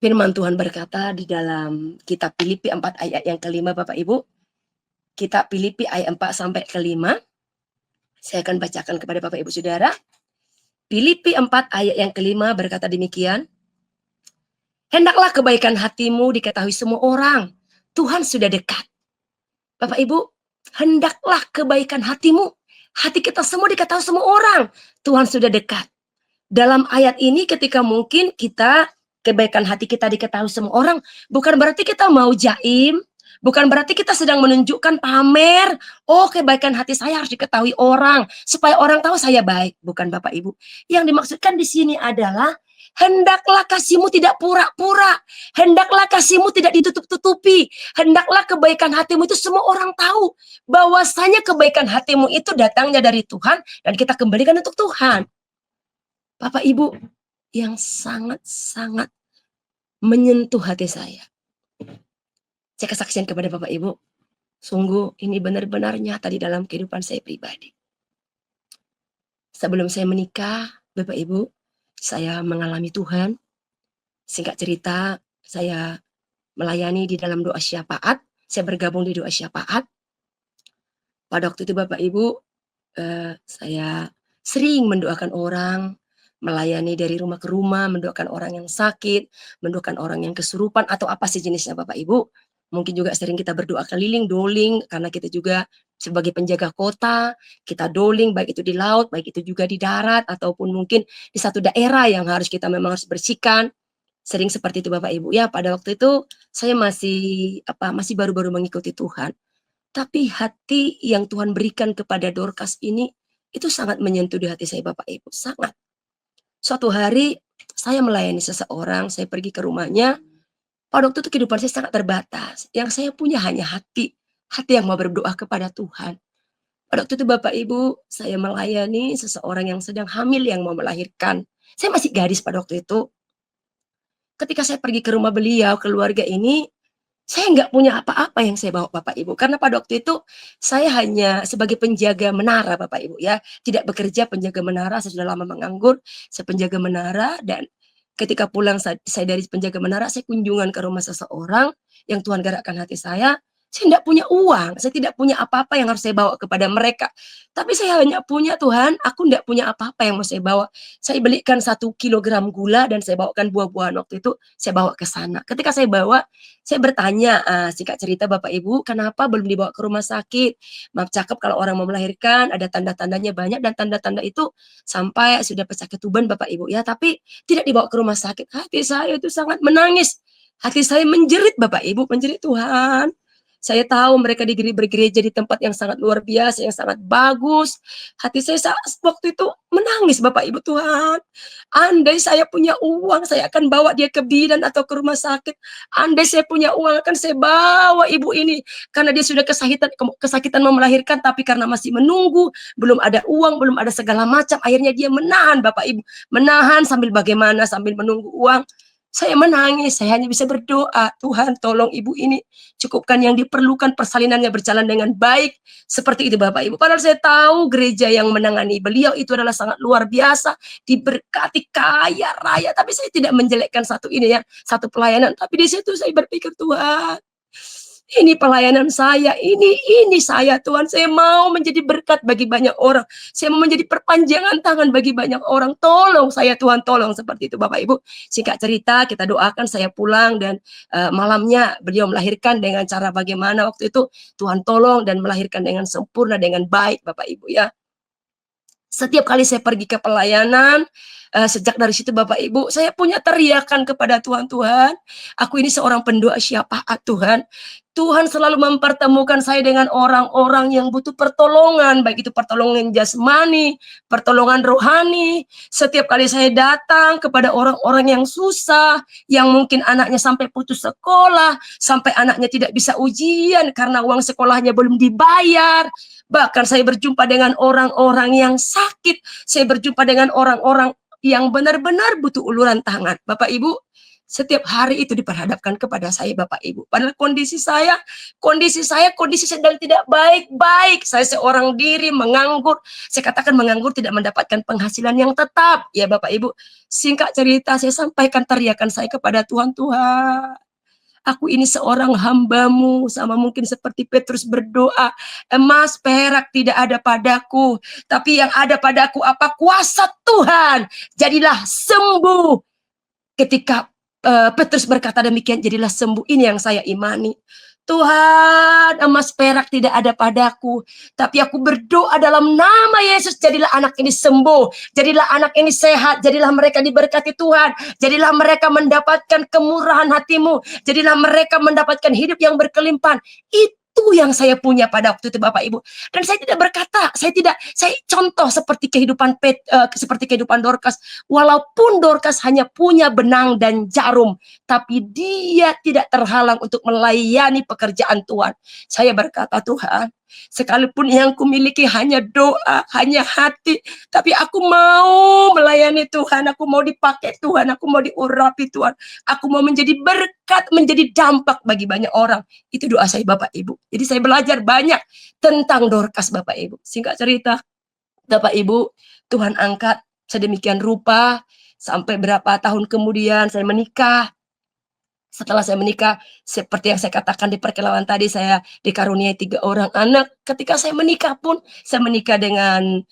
firman Tuhan berkata di dalam kitab Filipi 4 ayat yang kelima Bapak Ibu. Kitab Filipi ayat 4 sampai kelima. Saya akan bacakan kepada Bapak Ibu Saudara. Filipi 4 ayat yang kelima berkata demikian. Hendaklah kebaikan hatimu diketahui semua orang. Tuhan sudah dekat. Bapak Ibu, hendaklah kebaikan hatimu. Hati kita semua diketahui semua orang. Tuhan sudah dekat. Dalam ayat ini ketika mungkin kita, kebaikan hati kita diketahui semua orang, bukan berarti kita mau jaim, bukan berarti kita sedang menunjukkan pamer, oh kebaikan hati saya harus diketahui orang, supaya orang tahu saya baik. Bukan Bapak Ibu. Yang dimaksudkan di sini adalah, hendaklah kasihmu tidak pura-pura, hendaklah kasihmu tidak ditutup-tutupi, hendaklah kebaikan hatimu itu semua orang tahu, bahwasanya kebaikan hatimu itu datangnya dari Tuhan, dan kita kembalikan untuk Tuhan. Bapak Ibu, yang sangat-sangat menyentuh hati saya. Saya kesaksian kepada Bapak Ibu, sungguh ini benar-benar nyata di dalam kehidupan saya pribadi. Sebelum saya menikah, Bapak Ibu, saya mengalami Tuhan. Singkat cerita, saya melayani di dalam doa syafaat. Saya bergabung di doa syafaat. Pada waktu itu Bapak Ibu, saya sering mendoakan orang, melayani dari rumah ke rumah, mendoakan orang yang sakit, mendoakan orang yang kesurupan, atau apa sih jenisnya Bapak Ibu. Mungkin juga sering kita berdoa keliling, doling, karena kita juga sebagai penjaga kota, kita doling baik itu di laut, baik itu juga di darat, ataupun mungkin di satu daerah yang harus kita memang harus bersihkan. Sering seperti itu Bapak Ibu. Ya pada waktu itu saya masih baru-baru mengikuti Tuhan. Tapi hati yang Tuhan berikan kepada Dorcas ini, itu sangat menyentuh di hati saya Bapak Ibu, sangat. Suatu hari saya melayani seseorang, saya pergi ke rumahnya, pada waktu itu kehidupan saya sangat terbatas, yang saya punya hanya hati, hati yang mau berdoa kepada Tuhan. Pada waktu itu Bapak Ibu, saya melayani seseorang yang sedang hamil yang mau melahirkan. Saya masih gadis pada waktu itu. Ketika saya pergi ke rumah beliau, keluarga ini, saya nggak punya apa-apa yang saya bawa Bapak Ibu, karena pada waktu itu saya hanya sebagai penjaga menara Bapak Ibu ya, tidak bekerja penjaga menara, saya sudah lama menganggur, saya penjaga menara dan ketika pulang saya dari penjaga menara, saya kunjungan ke rumah seseorang yang Tuhan gerakkan hati saya tidak punya uang, saya tidak punya apa-apa yang harus saya bawa kepada mereka. Tapi saya hanya punya Tuhan, aku tidak punya apa-apa yang mau saya bawa. Saya belikan 1 kilogram gula dan saya bawakan buah-buahan waktu itu, saya bawa ke sana. Ketika saya bawa, saya bertanya, singkat cerita Bapak Ibu, kenapa belum dibawa ke rumah sakit? Maaf cakep kalau orang mau melahirkan, ada tanda-tandanya banyak dan tanda-tanda itu sampai sudah pecah ketuban Bapak Ibu ya, tapi tidak dibawa ke rumah sakit. Hati saya itu sangat menangis. Hati saya menjerit Bapak Ibu, menjerit Tuhan. Saya tahu mereka bergereja di tempat yang sangat luar biasa, yang sangat bagus. Hati saya waktu itu menangis Bapak Ibu Tuhan. Andai saya punya uang, saya akan bawa dia ke bidan atau ke rumah sakit. Andai saya punya uang, akan saya bawa ibu ini. Karena dia sudah kesakitan mau melahirkan, tapi karena masih menunggu, belum ada uang, belum ada segala macam. Akhirnya dia menahan Bapak Ibu. Menahan sambil bagaimana, sambil menunggu uang. Saya menangis, saya hanya bisa berdoa, Tuhan tolong ibu ini, cukupkan yang diperlukan, persalinannya berjalan dengan baik, seperti itu Bapak Ibu. Padahal saya tahu gereja yang menangani beliau itu adalah sangat luar biasa, diberkati kaya raya, tapi saya tidak menjelekkan satu pelayanan, tapi di situ saya berpikir Tuhan, ini pelayanan saya, ini saya Tuhan, saya mau menjadi berkat bagi banyak orang, saya mau menjadi perpanjangan tangan bagi banyak orang, tolong saya Tuhan, tolong, seperti itu Bapak Ibu. Singkat cerita, kita doakan, saya pulang dan malamnya beliau melahirkan dengan cara bagaimana waktu itu, Tuhan tolong dan melahirkan dengan sempurna, dengan baik Bapak Ibu ya. Setiap kali saya pergi ke pelayanan, sejak dari situ Bapak Ibu, saya punya teriakan kepada Tuhan, Tuhan, aku ini seorang pendoa syafaat Tuhan. Tuhan selalu mempertemukan saya dengan orang-orang yang butuh pertolongan, baik itu pertolongan jasmani, pertolongan rohani. Setiap kali saya datang kepada orang-orang yang susah, yang mungkin anaknya sampai putus sekolah, sampai anaknya tidak bisa ujian karena uang sekolahnya belum dibayar. Bahkan saya berjumpa dengan orang-orang yang sakit, saya berjumpa dengan orang-orang yang benar-benar butuh uluran tangan. Bapak Ibu, setiap hari itu diperhadapkan kepada saya Bapak Ibu. Padahal kondisi sedang tidak baik-baik. Saya seorang diri menganggur. Saya katakan menganggur, tidak mendapatkan penghasilan yang tetap. Ya Bapak Ibu, singkat cerita saya sampaikan teriakan saya kepada Tuhan, Tuhan, aku ini seorang hamba-Mu, sama mungkin seperti Petrus berdoa, emas perak tidak ada padaku, tapi yang ada padaku apa? Kuasa Tuhan, jadilah sembuh. Ketika Petrus berkata demikian, jadilah sembuh. Ini yang saya imani. Tuhan, emas perak tidak ada padaku, tapi aku berdoa dalam nama Yesus, jadilah anak ini sembuh, jadilah anak ini sehat, jadilah mereka diberkati Tuhan, jadilah mereka mendapatkan kemurahan hati-Mu, jadilah mereka mendapatkan hidup yang berkelimpahan. Itu yang saya punya pada waktu itu Bapak Ibu. Dan saya tidak berkata, saya contoh seperti kehidupan Dorcas. Walaupun Dorcas hanya punya benang dan jarum, tapi dia tidak terhalang untuk melayani pekerjaan Tuhan. Saya berkata, Tuhan, sekalipun yang kumiliki hanya doa, hanya hati, tapi aku mau melayani Tuhan, aku mau dipakai Tuhan, aku mau diurapi Tuhan, aku mau menjadi berkat, menjadi dampak bagi banyak orang. Itu doa saya Bapak Ibu. Jadi saya belajar banyak tentang Dorcas Bapak Ibu. Singkat cerita, Bapak Ibu, Tuhan angkat sedemikian rupa, sampai berapa tahun kemudian saya menikah. Setelah saya menikah, seperti yang saya katakan di perkenalan tadi, saya dikaruniai 3 orang anak. Ketika saya menikah pun, saya menikah dengan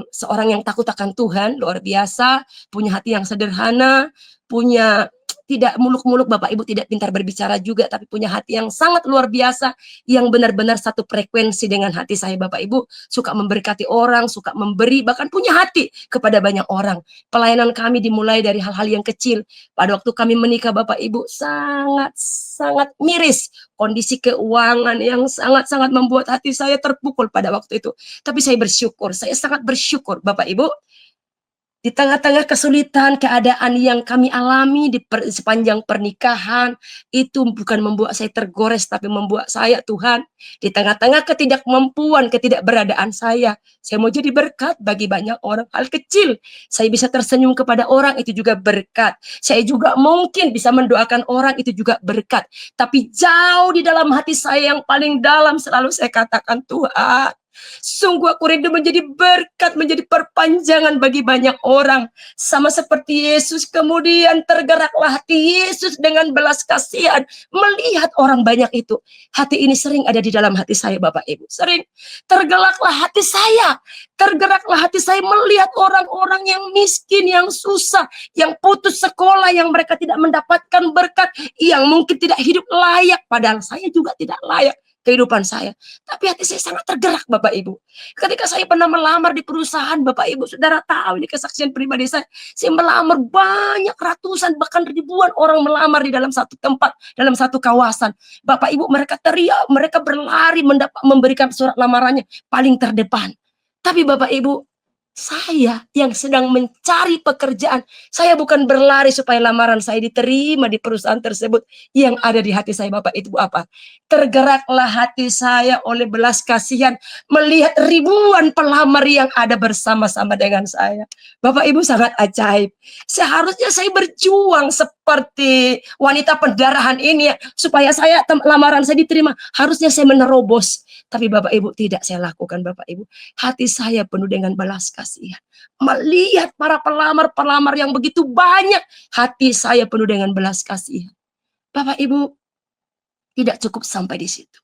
seorang yang takut akan Tuhan, luar biasa, punya hati yang sederhana, punya tidak muluk-muluk, Bapak Ibu tidak pintar berbicara juga, tapi punya hati yang sangat luar biasa, yang benar-benar satu frekuensi dengan hati saya, Bapak Ibu. Suka memberkati orang, suka memberi, bahkan punya hati kepada banyak orang. Pelayanan kami dimulai dari hal-hal yang kecil. Pada waktu kami menikah, Bapak Ibu, sangat-sangat miris. Kondisi keuangan yang sangat-sangat membuat hati saya terpukul pada waktu itu. Tapi saya bersyukur, saya sangat bersyukur, Bapak Ibu, di tengah-tengah kesulitan, keadaan yang kami alami sepanjang pernikahan, itu bukan membuat saya tergores, tapi membuat saya, Tuhan, di tengah-tengah ketidakmampuan, ketidakberadaan saya mau jadi berkat bagi banyak orang. Hal kecil, saya bisa tersenyum kepada orang, itu juga berkat. Saya juga mungkin bisa mendoakan orang, itu juga berkat. Tapi jauh di dalam hati saya yang paling dalam, selalu saya katakan, Tuhan, sungguh aku rindu menjadi berkat, menjadi perpanjangan bagi banyak orang. Sama seperti Yesus, kemudian tergeraklah hati Yesus dengan belas kasihan. Melihat orang banyak itu. Hati ini sering ada di dalam hati saya, Bapak Ibu. Sering tergeraklah hati saya. Tergeraklah hati saya melihat orang-orang yang miskin, yang susah, yang putus sekolah, yang mereka tidak mendapatkan berkat, yang mungkin tidak hidup layak. Padahal saya juga tidak layak kehidupan saya. Tapi hati saya sangat tergerak, Bapak Ibu. Ketika saya pernah melamar di perusahaan, Bapak Ibu, saudara tahu ini kesaksian pribadi saya melamar banyak ratusan bahkan ribuan orang melamar di dalam satu tempat, dalam satu kawasan. Bapak Ibu, mereka teriak, mereka berlari memberikan surat lamarannya paling terdepan. Tapi Bapak Ibu, saya yang sedang mencari pekerjaan, saya bukan berlari supaya lamaran saya diterima di perusahaan tersebut. Yang ada di hati saya, Bapak, itu apa? Tergeraklah hati saya oleh belas kasihan melihat ribuan pelamar yang ada bersama-sama dengan saya. Bapak Ibu, sangat ajaib. Seharusnya saya berjuang seperti wanita pendarahan ini ya, supaya lamaran saya diterima. Harusnya saya menerobos. Tapi Bapak Ibu, tidak saya lakukan, Bapak Ibu. Hati saya penuh dengan belas kasihan. Melihat para pelamar-pelamar yang begitu banyak, hati saya penuh dengan belas kasihan. Bapak Ibu, tidak cukup sampai di situ.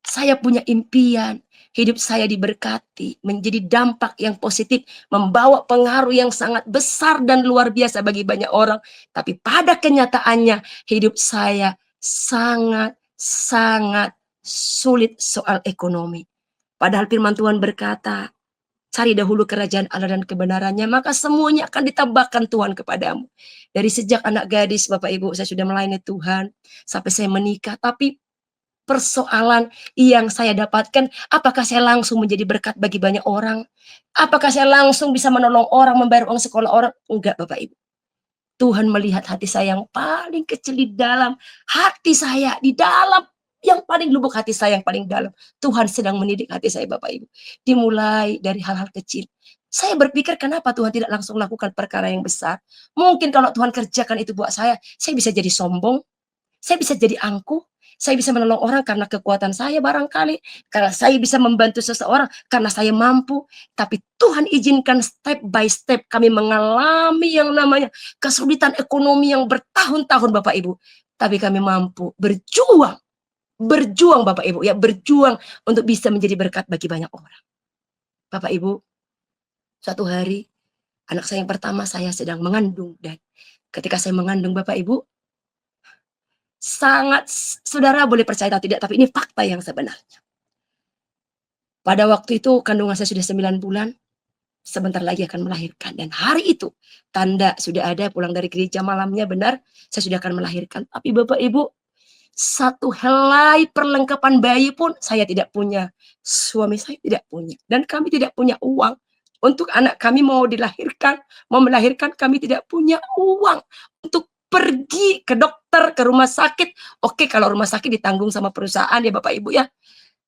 Saya punya impian, hidup saya diberkati, menjadi dampak yang positif, membawa pengaruh yang sangat besar dan luar biasa bagi banyak orang. Tapi pada kenyataannya, hidup saya sangat sulit soal ekonomi. Padahal firman Tuhan berkata, cari dahulu kerajaan Allah dan kebenarannya, maka semuanya akan ditambahkan Tuhan kepadamu. Dari sejak anak gadis, Bapak Ibu, saya sudah melayani Tuhan, sampai saya menikah. Tapi persoalan yang saya dapatkan, apakah saya langsung menjadi berkat bagi banyak orang? Apakah saya langsung bisa menolong orang, membayar uang sekolah orang? Enggak, Bapak Ibu. Tuhan melihat hati saya yang paling kecil di dalam hati saya, di dalam yang paling lubuk hati saya yang paling dalam. Tuhan sedang mendidik hati saya, Bapak Ibu. Dimulai dari hal-hal kecil. Saya berpikir kenapa Tuhan tidak langsung lakukan perkara yang besar. Mungkin kalau Tuhan kerjakan itu buat saya bisa jadi sombong, saya bisa jadi angkuh, saya bisa menolong orang karena kekuatan saya barangkali, karena saya bisa membantu seseorang karena saya mampu. Tapi Tuhan izinkan step by step kami mengalami yang namanya kesulitan ekonomi yang bertahun-tahun, Bapak Ibu. Tapi kami mampu berjuang Bapak Ibu, ya berjuang untuk bisa menjadi berkat bagi banyak orang. Bapak Ibu, suatu hari anak saya yang pertama saya sedang mengandung, dan ketika saya mengandung, Bapak Ibu, sangat, saudara boleh percaya atau tidak, tapi ini fakta yang sebenarnya. Pada waktu itu kandungan saya sudah 9 bulan, sebentar lagi akan melahirkan. Dan hari itu tanda sudah ada, pulang dari gereja malamnya, benar saya sudah akan melahirkan. Tapi Bapak Ibu, satu helai perlengkapan bayi pun saya tidak punya. Suami saya tidak punya. Dan kami tidak punya uang. Untuk anak kami mau dilahirkan, mau melahirkan, kami tidak punya uang untuk pergi ke dokter, ke rumah sakit. Oke, kalau rumah sakit ditanggung sama perusahaan ya Bapak Ibu ya.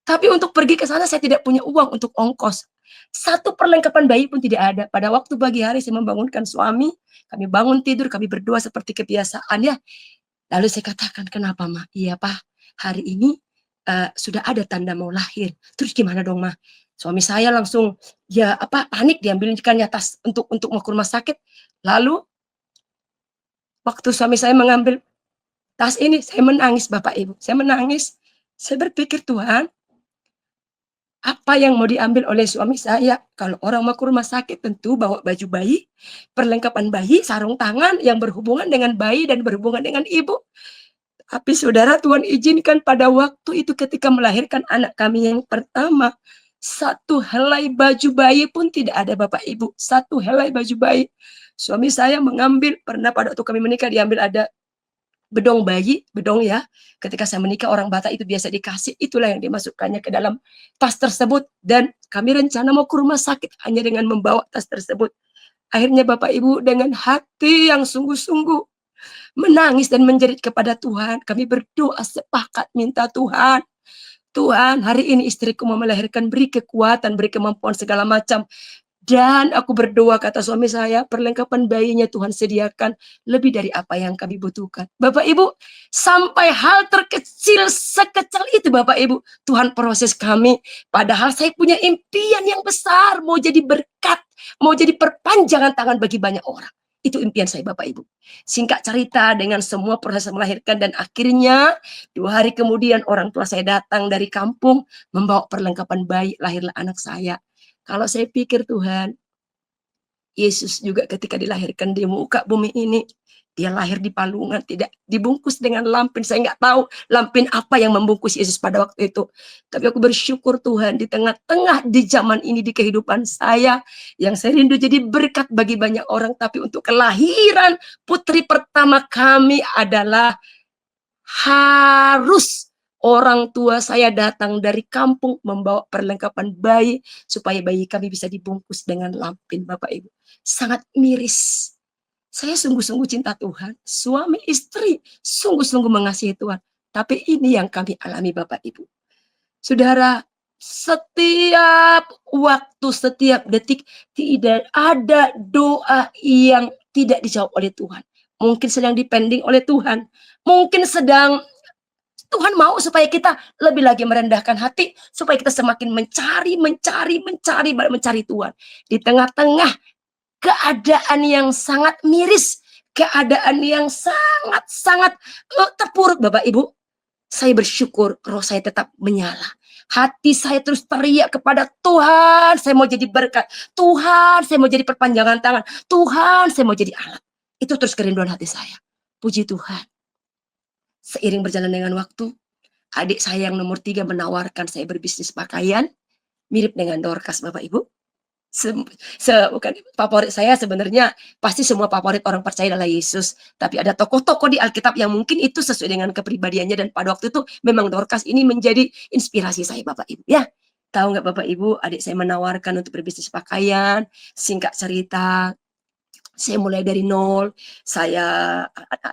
Tapi untuk pergi ke sana saya tidak punya uang untuk ongkos. Satu perlengkapan bayi pun tidak ada. Pada waktu pagi hari saya membangunkan suami, kami bangun tidur, kami berdoa seperti kebiasaan ya. Lalu saya katakan, kenapa Ma? Iya Pak, hari ini sudah ada tanda mau lahir. Terus gimana dong Ma? Suami saya langsung panik, diambilkannya tas untuk mau ke rumah sakit. Lalu waktu suami saya mengambil tas ini, saya menangis Bapak Ibu. Saya menangis. Saya berpikir, Tuhan, Apa yang mau diambil oleh suami saya? Kalau orang mau ke rumah sakit tentu bawa baju bayi, perlengkapan bayi, sarung tangan yang berhubungan dengan bayi dan berhubungan dengan ibu. Tapi saudara, Tuhan izinkan pada waktu itu ketika melahirkan anak kami yang pertama, satu helai baju bayi pun tidak ada Bapak Ibu. Satu helai baju bayi. Suami saya mengambil, pernah pada waktu kami menikah diambil ada bedong bayi, bedong ya. Ketika saya menikah orang Batak itu biasa dikasih, itulah yang dimasukkannya ke dalam tas tersebut. Dan kami rencana mau ke rumah sakit hanya dengan membawa tas tersebut. Akhirnya Bapak Ibu dengan hati yang sungguh-sungguh menangis dan menjerit kepada Tuhan. Kami berdoa sepakat minta Tuhan, Tuhan hari ini istriku mau melahirkan, beri kekuatan, beri kemampuan segala macam. Dan aku berdoa, kata suami saya, perlengkapan bayinya Tuhan sediakan lebih dari apa yang kami butuhkan. Bapak Ibu, sampai hal terkecil sekecil itu Bapak Ibu, Tuhan proses kami. Padahal saya punya impian yang besar, mau jadi berkat, mau jadi perpanjangan tangan bagi banyak orang. Itu impian saya Bapak Ibu. Singkat cerita dengan semua proses melahirkan dan akhirnya 2 hari kemudian orang tua saya datang dari kampung membawa perlengkapan bayi, lahirlah anak saya. Kalau saya pikir Tuhan, Yesus juga ketika dilahirkan di muka bumi ini, dia lahir di palungan, tidak dibungkus dengan lampin. Saya nggak tahu lampin apa yang membungkus Yesus pada waktu itu. Tapi aku bersyukur Tuhan di tengah-tengah di zaman ini di kehidupan saya, yang saya rindu jadi berkat bagi banyak orang. Tapi untuk kelahiran putri pertama kami adalah harus orang tua saya datang dari kampung membawa perlengkapan bayi supaya bayi kami bisa dibungkus dengan lampin Bapak Ibu. Sangat miris. Saya sungguh-sungguh cinta Tuhan. Suami istri sungguh-sungguh mengasihi Tuhan. Tapi ini yang kami alami Bapak Ibu. Saudara, setiap waktu, setiap detik tidak ada doa yang tidak dijawab oleh Tuhan. Mungkin sedang dipending oleh Tuhan. Mungkin sedang Tuhan mau supaya kita lebih lagi merendahkan hati, supaya kita semakin mencari Tuhan. Di tengah-tengah keadaan yang sangat miris, keadaan yang sangat-sangat terpuruk Bapak Ibu, saya bersyukur roh saya tetap menyala. Hati saya terus teriak kepada Tuhan, saya mau jadi berkat. Tuhan, saya mau jadi perpanjangan tangan. Tuhan, saya mau jadi alat. Itu terus kerinduan hati saya. Puji Tuhan. Seiring berjalan dengan waktu, adik saya yang nomor 3 menawarkan saya berbisnis pakaian, mirip dengan Dorcas Bapak Ibu. Bukan favorit saya sebenarnya, pasti semua favorit orang percaya adalah Yesus. Tapi ada tokoh-tokoh di Alkitab yang mungkin itu sesuai dengan kepribadiannya, dan pada waktu itu memang Dorcas ini menjadi inspirasi saya Bapak Ibu ya. Tahu nggak Bapak Ibu, adik saya menawarkan untuk berbisnis pakaian. Singkat cerita, saya mulai dari nol,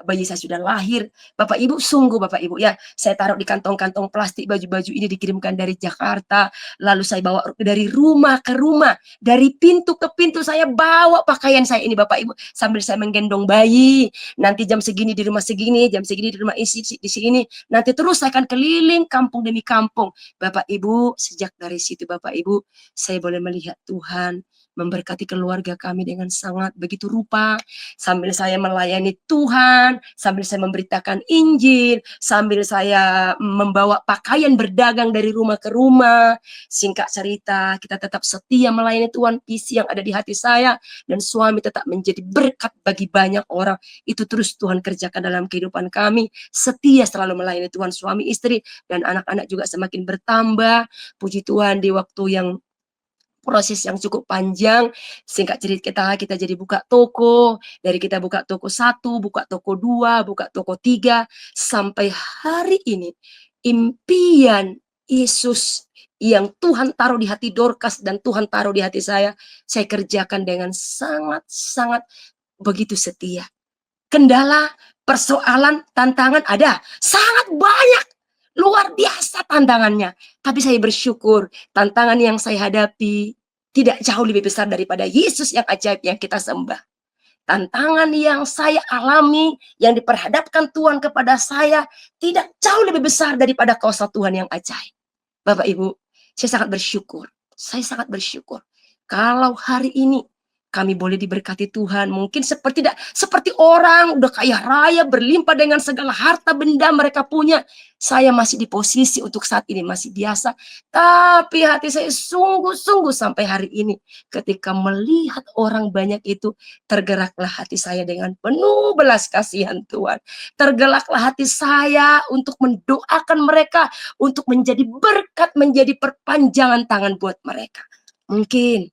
bayi saya sudah lahir. Bapak Ibu, sungguh Bapak Ibu ya, saya taruh di kantong-kantong plastik baju-baju ini dikirimkan dari Jakarta, lalu saya bawa dari rumah ke rumah, dari pintu ke pintu saya bawa pakaian saya ini Bapak Ibu, sambil saya menggendong bayi, nanti jam segini di rumah segini, jam segini di rumah isi di sini, nanti terus saya akan keliling kampung demi kampung. Bapak Ibu, sejak dari situ Bapak Ibu, saya boleh melihat Tuhan memberkati keluarga kami dengan sangat begitu rupa, sambil saya melayani Tuhan, sambil saya memberitakan Injil, sambil saya membawa pakaian berdagang dari rumah ke rumah. Singkat cerita, kita tetap setia melayani Tuhan, visi yang ada di hati saya dan suami tetap menjadi berkat bagi banyak orang. Itu terus Tuhan kerjakan dalam kehidupan kami, setia selalu melayani Tuhan, suami istri dan anak-anak juga semakin bertambah. Puji Tuhan, di waktu yang proses yang cukup panjang, singkat cerita kita jadi buka toko, dari kita buka toko 1, buka toko 2, buka toko 3, sampai hari ini impian Yesus yang Tuhan taruh di hati Dorcas dan Tuhan taruh di hati saya kerjakan dengan sangat-sangat begitu setia. Kendala, persoalan, tantangan ada, sangat banyak. Luar biasa tantangannya. Tapi saya bersyukur tantangan yang saya hadapi tidak jauh lebih besar daripada Yesus yang ajaib yang kita sembah. Tantangan yang saya alami, yang diperhadapkan Tuhan kepada saya, tidak jauh lebih besar daripada kuasa Tuhan yang ajaib. Bapak Ibu, saya sangat bersyukur. Saya sangat bersyukur. Kalau hari ini Kami boleh diberkati Tuhan. Mungkin seperti orang udah kaya raya, berlimpah dengan segala harta benda mereka punya. Saya masih di posisi untuk saat ini masih biasa. Tapi hati saya sungguh-sungguh sampai hari ini. Ketika melihat orang banyak itu, tergeraklah hati saya dengan penuh belas kasihan Tuhan. Tergeraklah hati saya untuk mendoakan mereka, untuk menjadi berkat, menjadi perpanjangan tangan buat mereka. Mungkin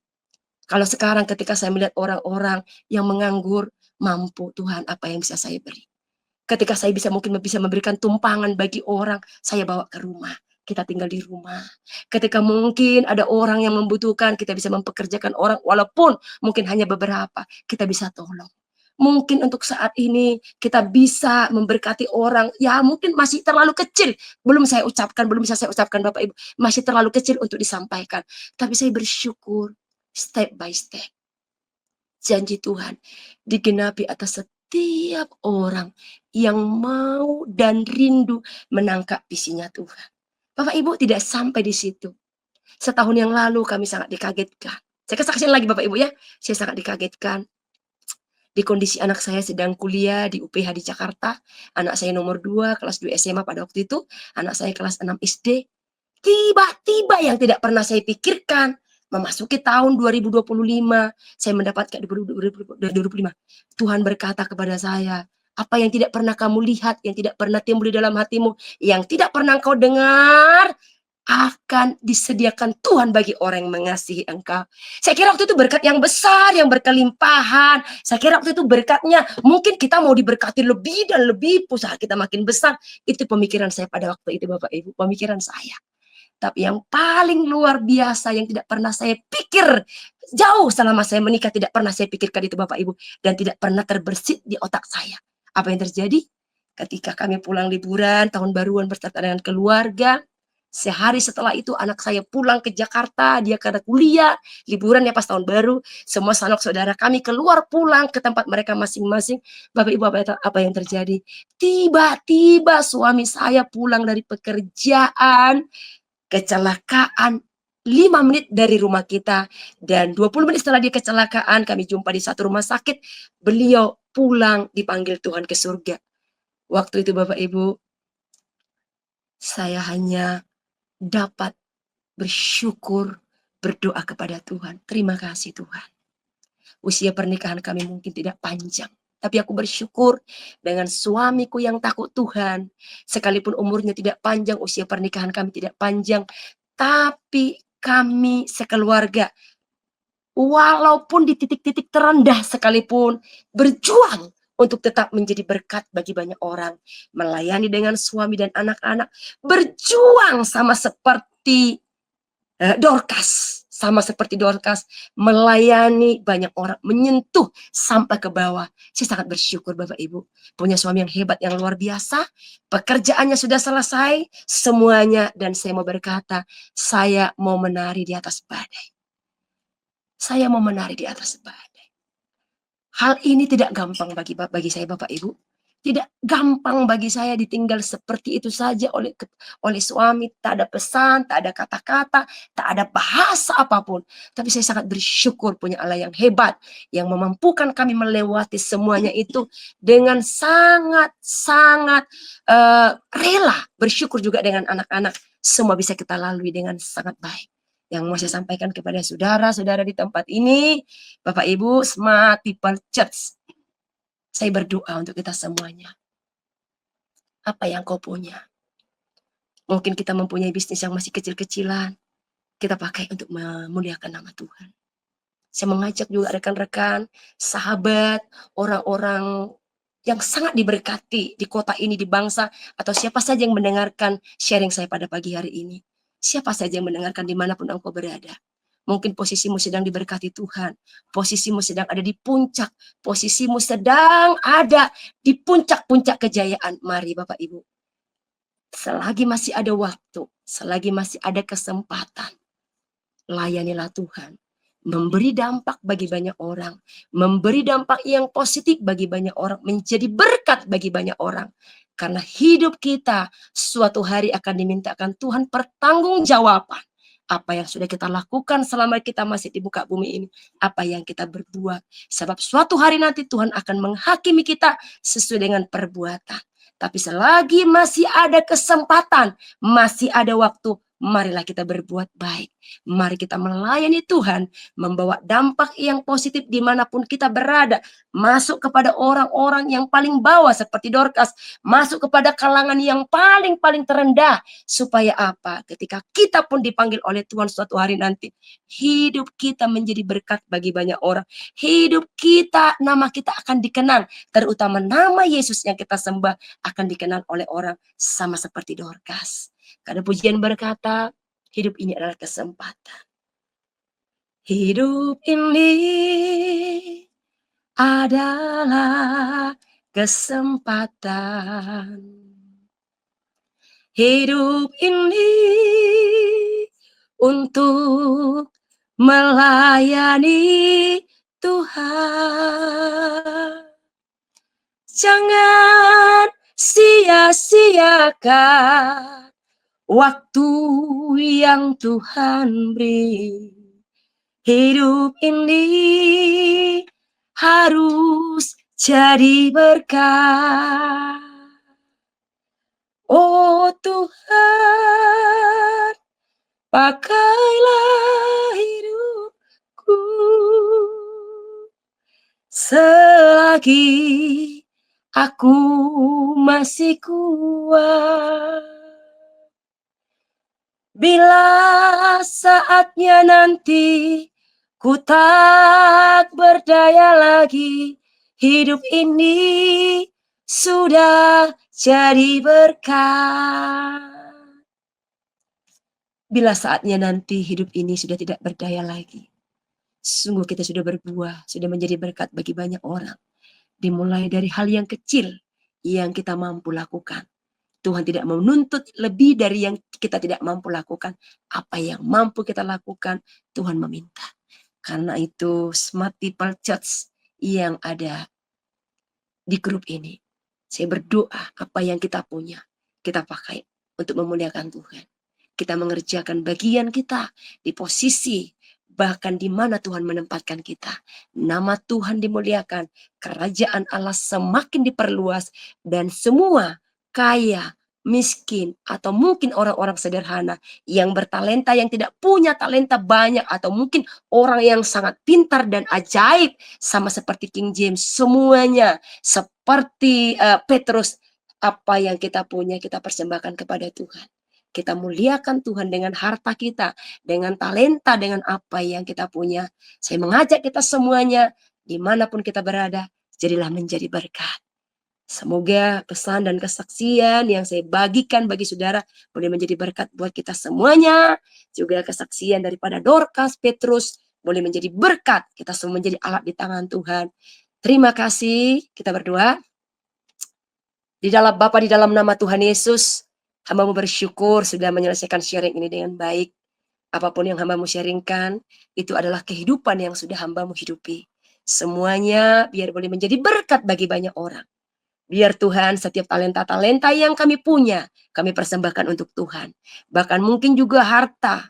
kalau sekarang ketika saya melihat orang-orang yang menganggur, mampu Tuhan apa yang bisa saya beri. Ketika saya mungkin bisa memberikan tumpangan bagi orang, saya bawa ke rumah. Kita tinggal di rumah. Ketika mungkin ada orang yang membutuhkan, kita bisa mempekerjakan orang, walaupun mungkin hanya beberapa, kita bisa tolong. Mungkin untuk saat ini kita bisa memberkati orang, ya mungkin masih terlalu kecil. Belum bisa saya ucapkan Bapak Ibu. Masih terlalu kecil untuk disampaikan. Tapi saya bersyukur step by step. Janji Tuhan digenapi atas setiap orang yang mau dan rindu menangkap visinya Tuhan. Bapak Ibu tidak sampai di situ. Setahun yang lalu kami sangat dikagetkan. Saya kesaksian lagi Bapak Ibu ya. Saya sangat dikagetkan. Di kondisi anak saya sedang kuliah di UPH di Jakarta. Anak saya nomor 2, kelas 2 SMA pada waktu itu. Anak saya kelas 6 SD. Tiba-tiba yang tidak pernah saya pikirkan, memasuki tahun 2025, saya mendapatkan 2025. Tuhan berkata kepada saya, apa yang tidak pernah kamu lihat, yang tidak pernah timbul di dalam hatimu, yang tidak pernah kau dengar, akan disediakan Tuhan bagi orang yang mengasihi engkau. Saya kira waktu itu berkat yang besar, yang berkelimpahan. Saya kira waktu itu berkatnya, mungkin kita mau diberkati lebih dan lebih, usaha kita makin besar. Itu pemikiran saya pada waktu itu Bapak Ibu, pemikiran saya. Tapi yang paling luar biasa yang tidak pernah saya pikir, jauh selama saya menikah tidak pernah saya pikirkan itu Bapak Ibu. Dan tidak pernah terbersit di otak saya. Apa yang terjadi? Ketika kami pulang liburan, tahun baruan berserta dengan keluarga, sehari setelah itu anak saya pulang ke Jakarta, dia karena kuliah, liburan ya pas tahun baru, semua sanak saudara kami keluar pulang ke tempat mereka masing-masing. Bapak Ibu apa yang terjadi? Tiba-tiba suami saya pulang dari pekerjaan, kecelakaan 5 menit dari rumah kita, dan 20 menit setelah dia kecelakaan kami jumpa di satu rumah sakit, beliau pulang dipanggil Tuhan ke surga. Waktu itu Bapak Ibu, saya hanya dapat bersyukur, berdoa kepada Tuhan. Terima kasih Tuhan. Usia pernikahan kami mungkin tidak panjang, tapi aku bersyukur dengan suamiku yang takut Tuhan. Sekalipun umurnya tidak panjang, usia pernikahan kami tidak panjang, tapi kami sekeluarga, walaupun di titik-titik terendah sekalipun, berjuang untuk tetap menjadi berkat bagi banyak orang. Melayani dengan suami dan anak-anak, berjuang sama seperti Dorcas, melayani banyak orang, menyentuh sampai ke bawah. Saya sangat bersyukur Bapak Ibu, punya suami yang hebat, yang luar biasa. Pekerjaannya sudah selesai, semuanya, dan saya mau berkata, saya mau menari di atas badai. Saya mau menari di atas badai. Hal ini tidak gampang bagi saya Bapak Ibu. Tidak gampang bagi saya ditinggal seperti itu saja oleh suami. Tak ada pesan, tak ada kata-kata, tak ada bahasa apapun. Tapi saya sangat bersyukur punya Allah yang hebat, yang memampukan kami melewati semuanya itu dengan sangat-sangat rela. Bersyukur juga dengan anak-anak. Semua bisa kita lalui dengan sangat baik. Yang mau saya sampaikan kepada saudara-saudara di tempat ini, Bapak Ibu, Smart People Church, saya berdoa untuk kita semuanya. Apa yang kau punya? Mungkin kita mempunyai bisnis yang masih kecil-kecilan, kita pakai untuk memuliakan nama Tuhan. Saya mengajak juga rekan-rekan, sahabat, orang-orang yang sangat diberkati di kota ini, di bangsa, atau siapa saja yang mendengarkan sharing saya pada pagi hari ini. Siapa saja yang mendengarkan dimanapun engkau berada. Mungkin posisimu sedang diberkati Tuhan. Posisimu sedang ada di puncak. Posisimu sedang ada di puncak-puncak kejayaan. Mari Bapak Ibu, selagi masih ada waktu, selagi masih ada kesempatan, layanilah Tuhan. Memberi dampak bagi banyak orang. Memberi dampak yang positif bagi banyak orang. Menjadi berkat bagi banyak orang. Karena hidup kita suatu hari akan dimintakan Tuhan pertanggungjawaban Apa yang sudah kita lakukan selama kita masih di muka bumi ini, apa yang kita berbuat. Sebab suatu hari nanti Tuhan akan menghakimi kita sesuai dengan perbuatan. Tapi selagi masih ada kesempatan, masih ada waktu, marilah kita berbuat baik. Mari kita melayani Tuhan, membawa dampak yang positif dimanapun kita berada. Masuk kepada orang-orang yang paling bawah seperti Dorcas, masuk kepada kalangan yang paling terendah. Supaya apa? Ketika kita pun dipanggil oleh Tuhan suatu hari nanti, hidup kita menjadi berkat bagi banyak orang. Hidup kita, nama kita akan dikenal. Terutama nama Yesus yang kita sembah akan dikenal oleh orang sama seperti Dorcas. Karena pujian berkata, hidup ini adalah kesempatan. Hidup ini adalah kesempatan. Hidup ini untuk melayani Tuhan. Jangan sia-siakan waktu yang Tuhan beri. Hidup ini harus jadi berkat. Oh Tuhan, pakailah hidupku selagi aku masih kuat. Bila saatnya nanti ku tak berdaya lagi, hidup ini sudah jadi berkat. Bila saatnya nanti hidup ini sudah tidak berdaya lagi, sungguh kita sudah berbuah, sudah menjadi berkat bagi banyak orang. Dimulai dari hal yang kecil yang kita mampu lakukan. Tuhan tidak menuntut lebih dari yang kita tidak mampu lakukan. Apa yang mampu kita lakukan, Tuhan meminta. Karena itu Smart People Church yang ada di grup ini, saya berdoa apa yang kita punya, kita pakai untuk memuliakan Tuhan. Kita mengerjakan bagian kita di posisi bahkan di mana Tuhan menempatkan kita. Nama Tuhan dimuliakan, kerajaan Allah semakin diperluas, dan semua kaya, miskin, atau mungkin orang-orang sederhana yang bertalenta, yang tidak punya talenta banyak, atau mungkin orang yang sangat pintar dan ajaib sama seperti King James, semuanya seperti Petrus, apa yang kita punya kita persembahkan kepada Tuhan. Kita muliakan Tuhan dengan harta kita, dengan talenta, dengan apa yang kita punya. Saya mengajak kita semuanya, dimanapun kita berada, jadilah menjadi berkat. Semoga pesan dan kesaksian yang saya bagikan bagi saudara boleh menjadi berkat buat kita semuanya. Juga kesaksian daripada Dorcas, Petrus, boleh menjadi berkat. Kita semua menjadi alat di tangan Tuhan. Terima kasih, kita berdoa. Di dalam Bapa, di dalam nama Tuhan Yesus, hamba-Mu bersyukur sudah menyelesaikan sharing ini dengan baik. Apapun yang hamba-Mu sharingkan, itu adalah kehidupan yang sudah hamba-Mu hidupi. Semuanya biar boleh menjadi berkat bagi banyak orang. Biar Tuhan setiap talenta-talenta yang kami punya, kami persembahkan untuk Tuhan. Bahkan mungkin juga harta,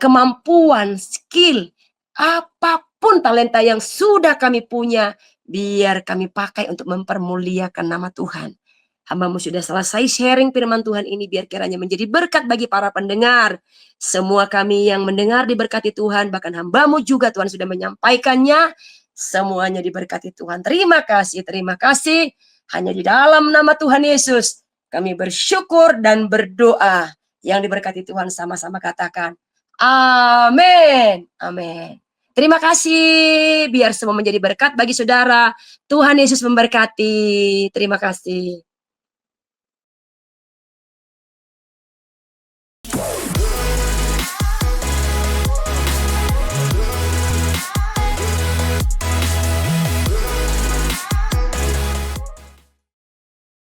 kemampuan, skill, apapun talenta yang sudah kami punya, biar kami pakai untuk mempermuliakan nama Tuhan. Hamba-Mu sudah selesai sharing firman Tuhan ini, biar kiranya menjadi berkat bagi para pendengar. Semua kami yang mendengar diberkati Tuhan, bahkan hamba-Mu juga Tuhan sudah menyampaikannya, semuanya diberkati Tuhan. Terima kasih, terima kasih. Hanya di dalam nama Tuhan Yesus, kami bersyukur dan berdoa. Yang diberkati Tuhan sama-sama katakan, amin, amin. Terima kasih, biar semua menjadi berkat bagi saudara. Tuhan Yesus memberkati. Terima kasih.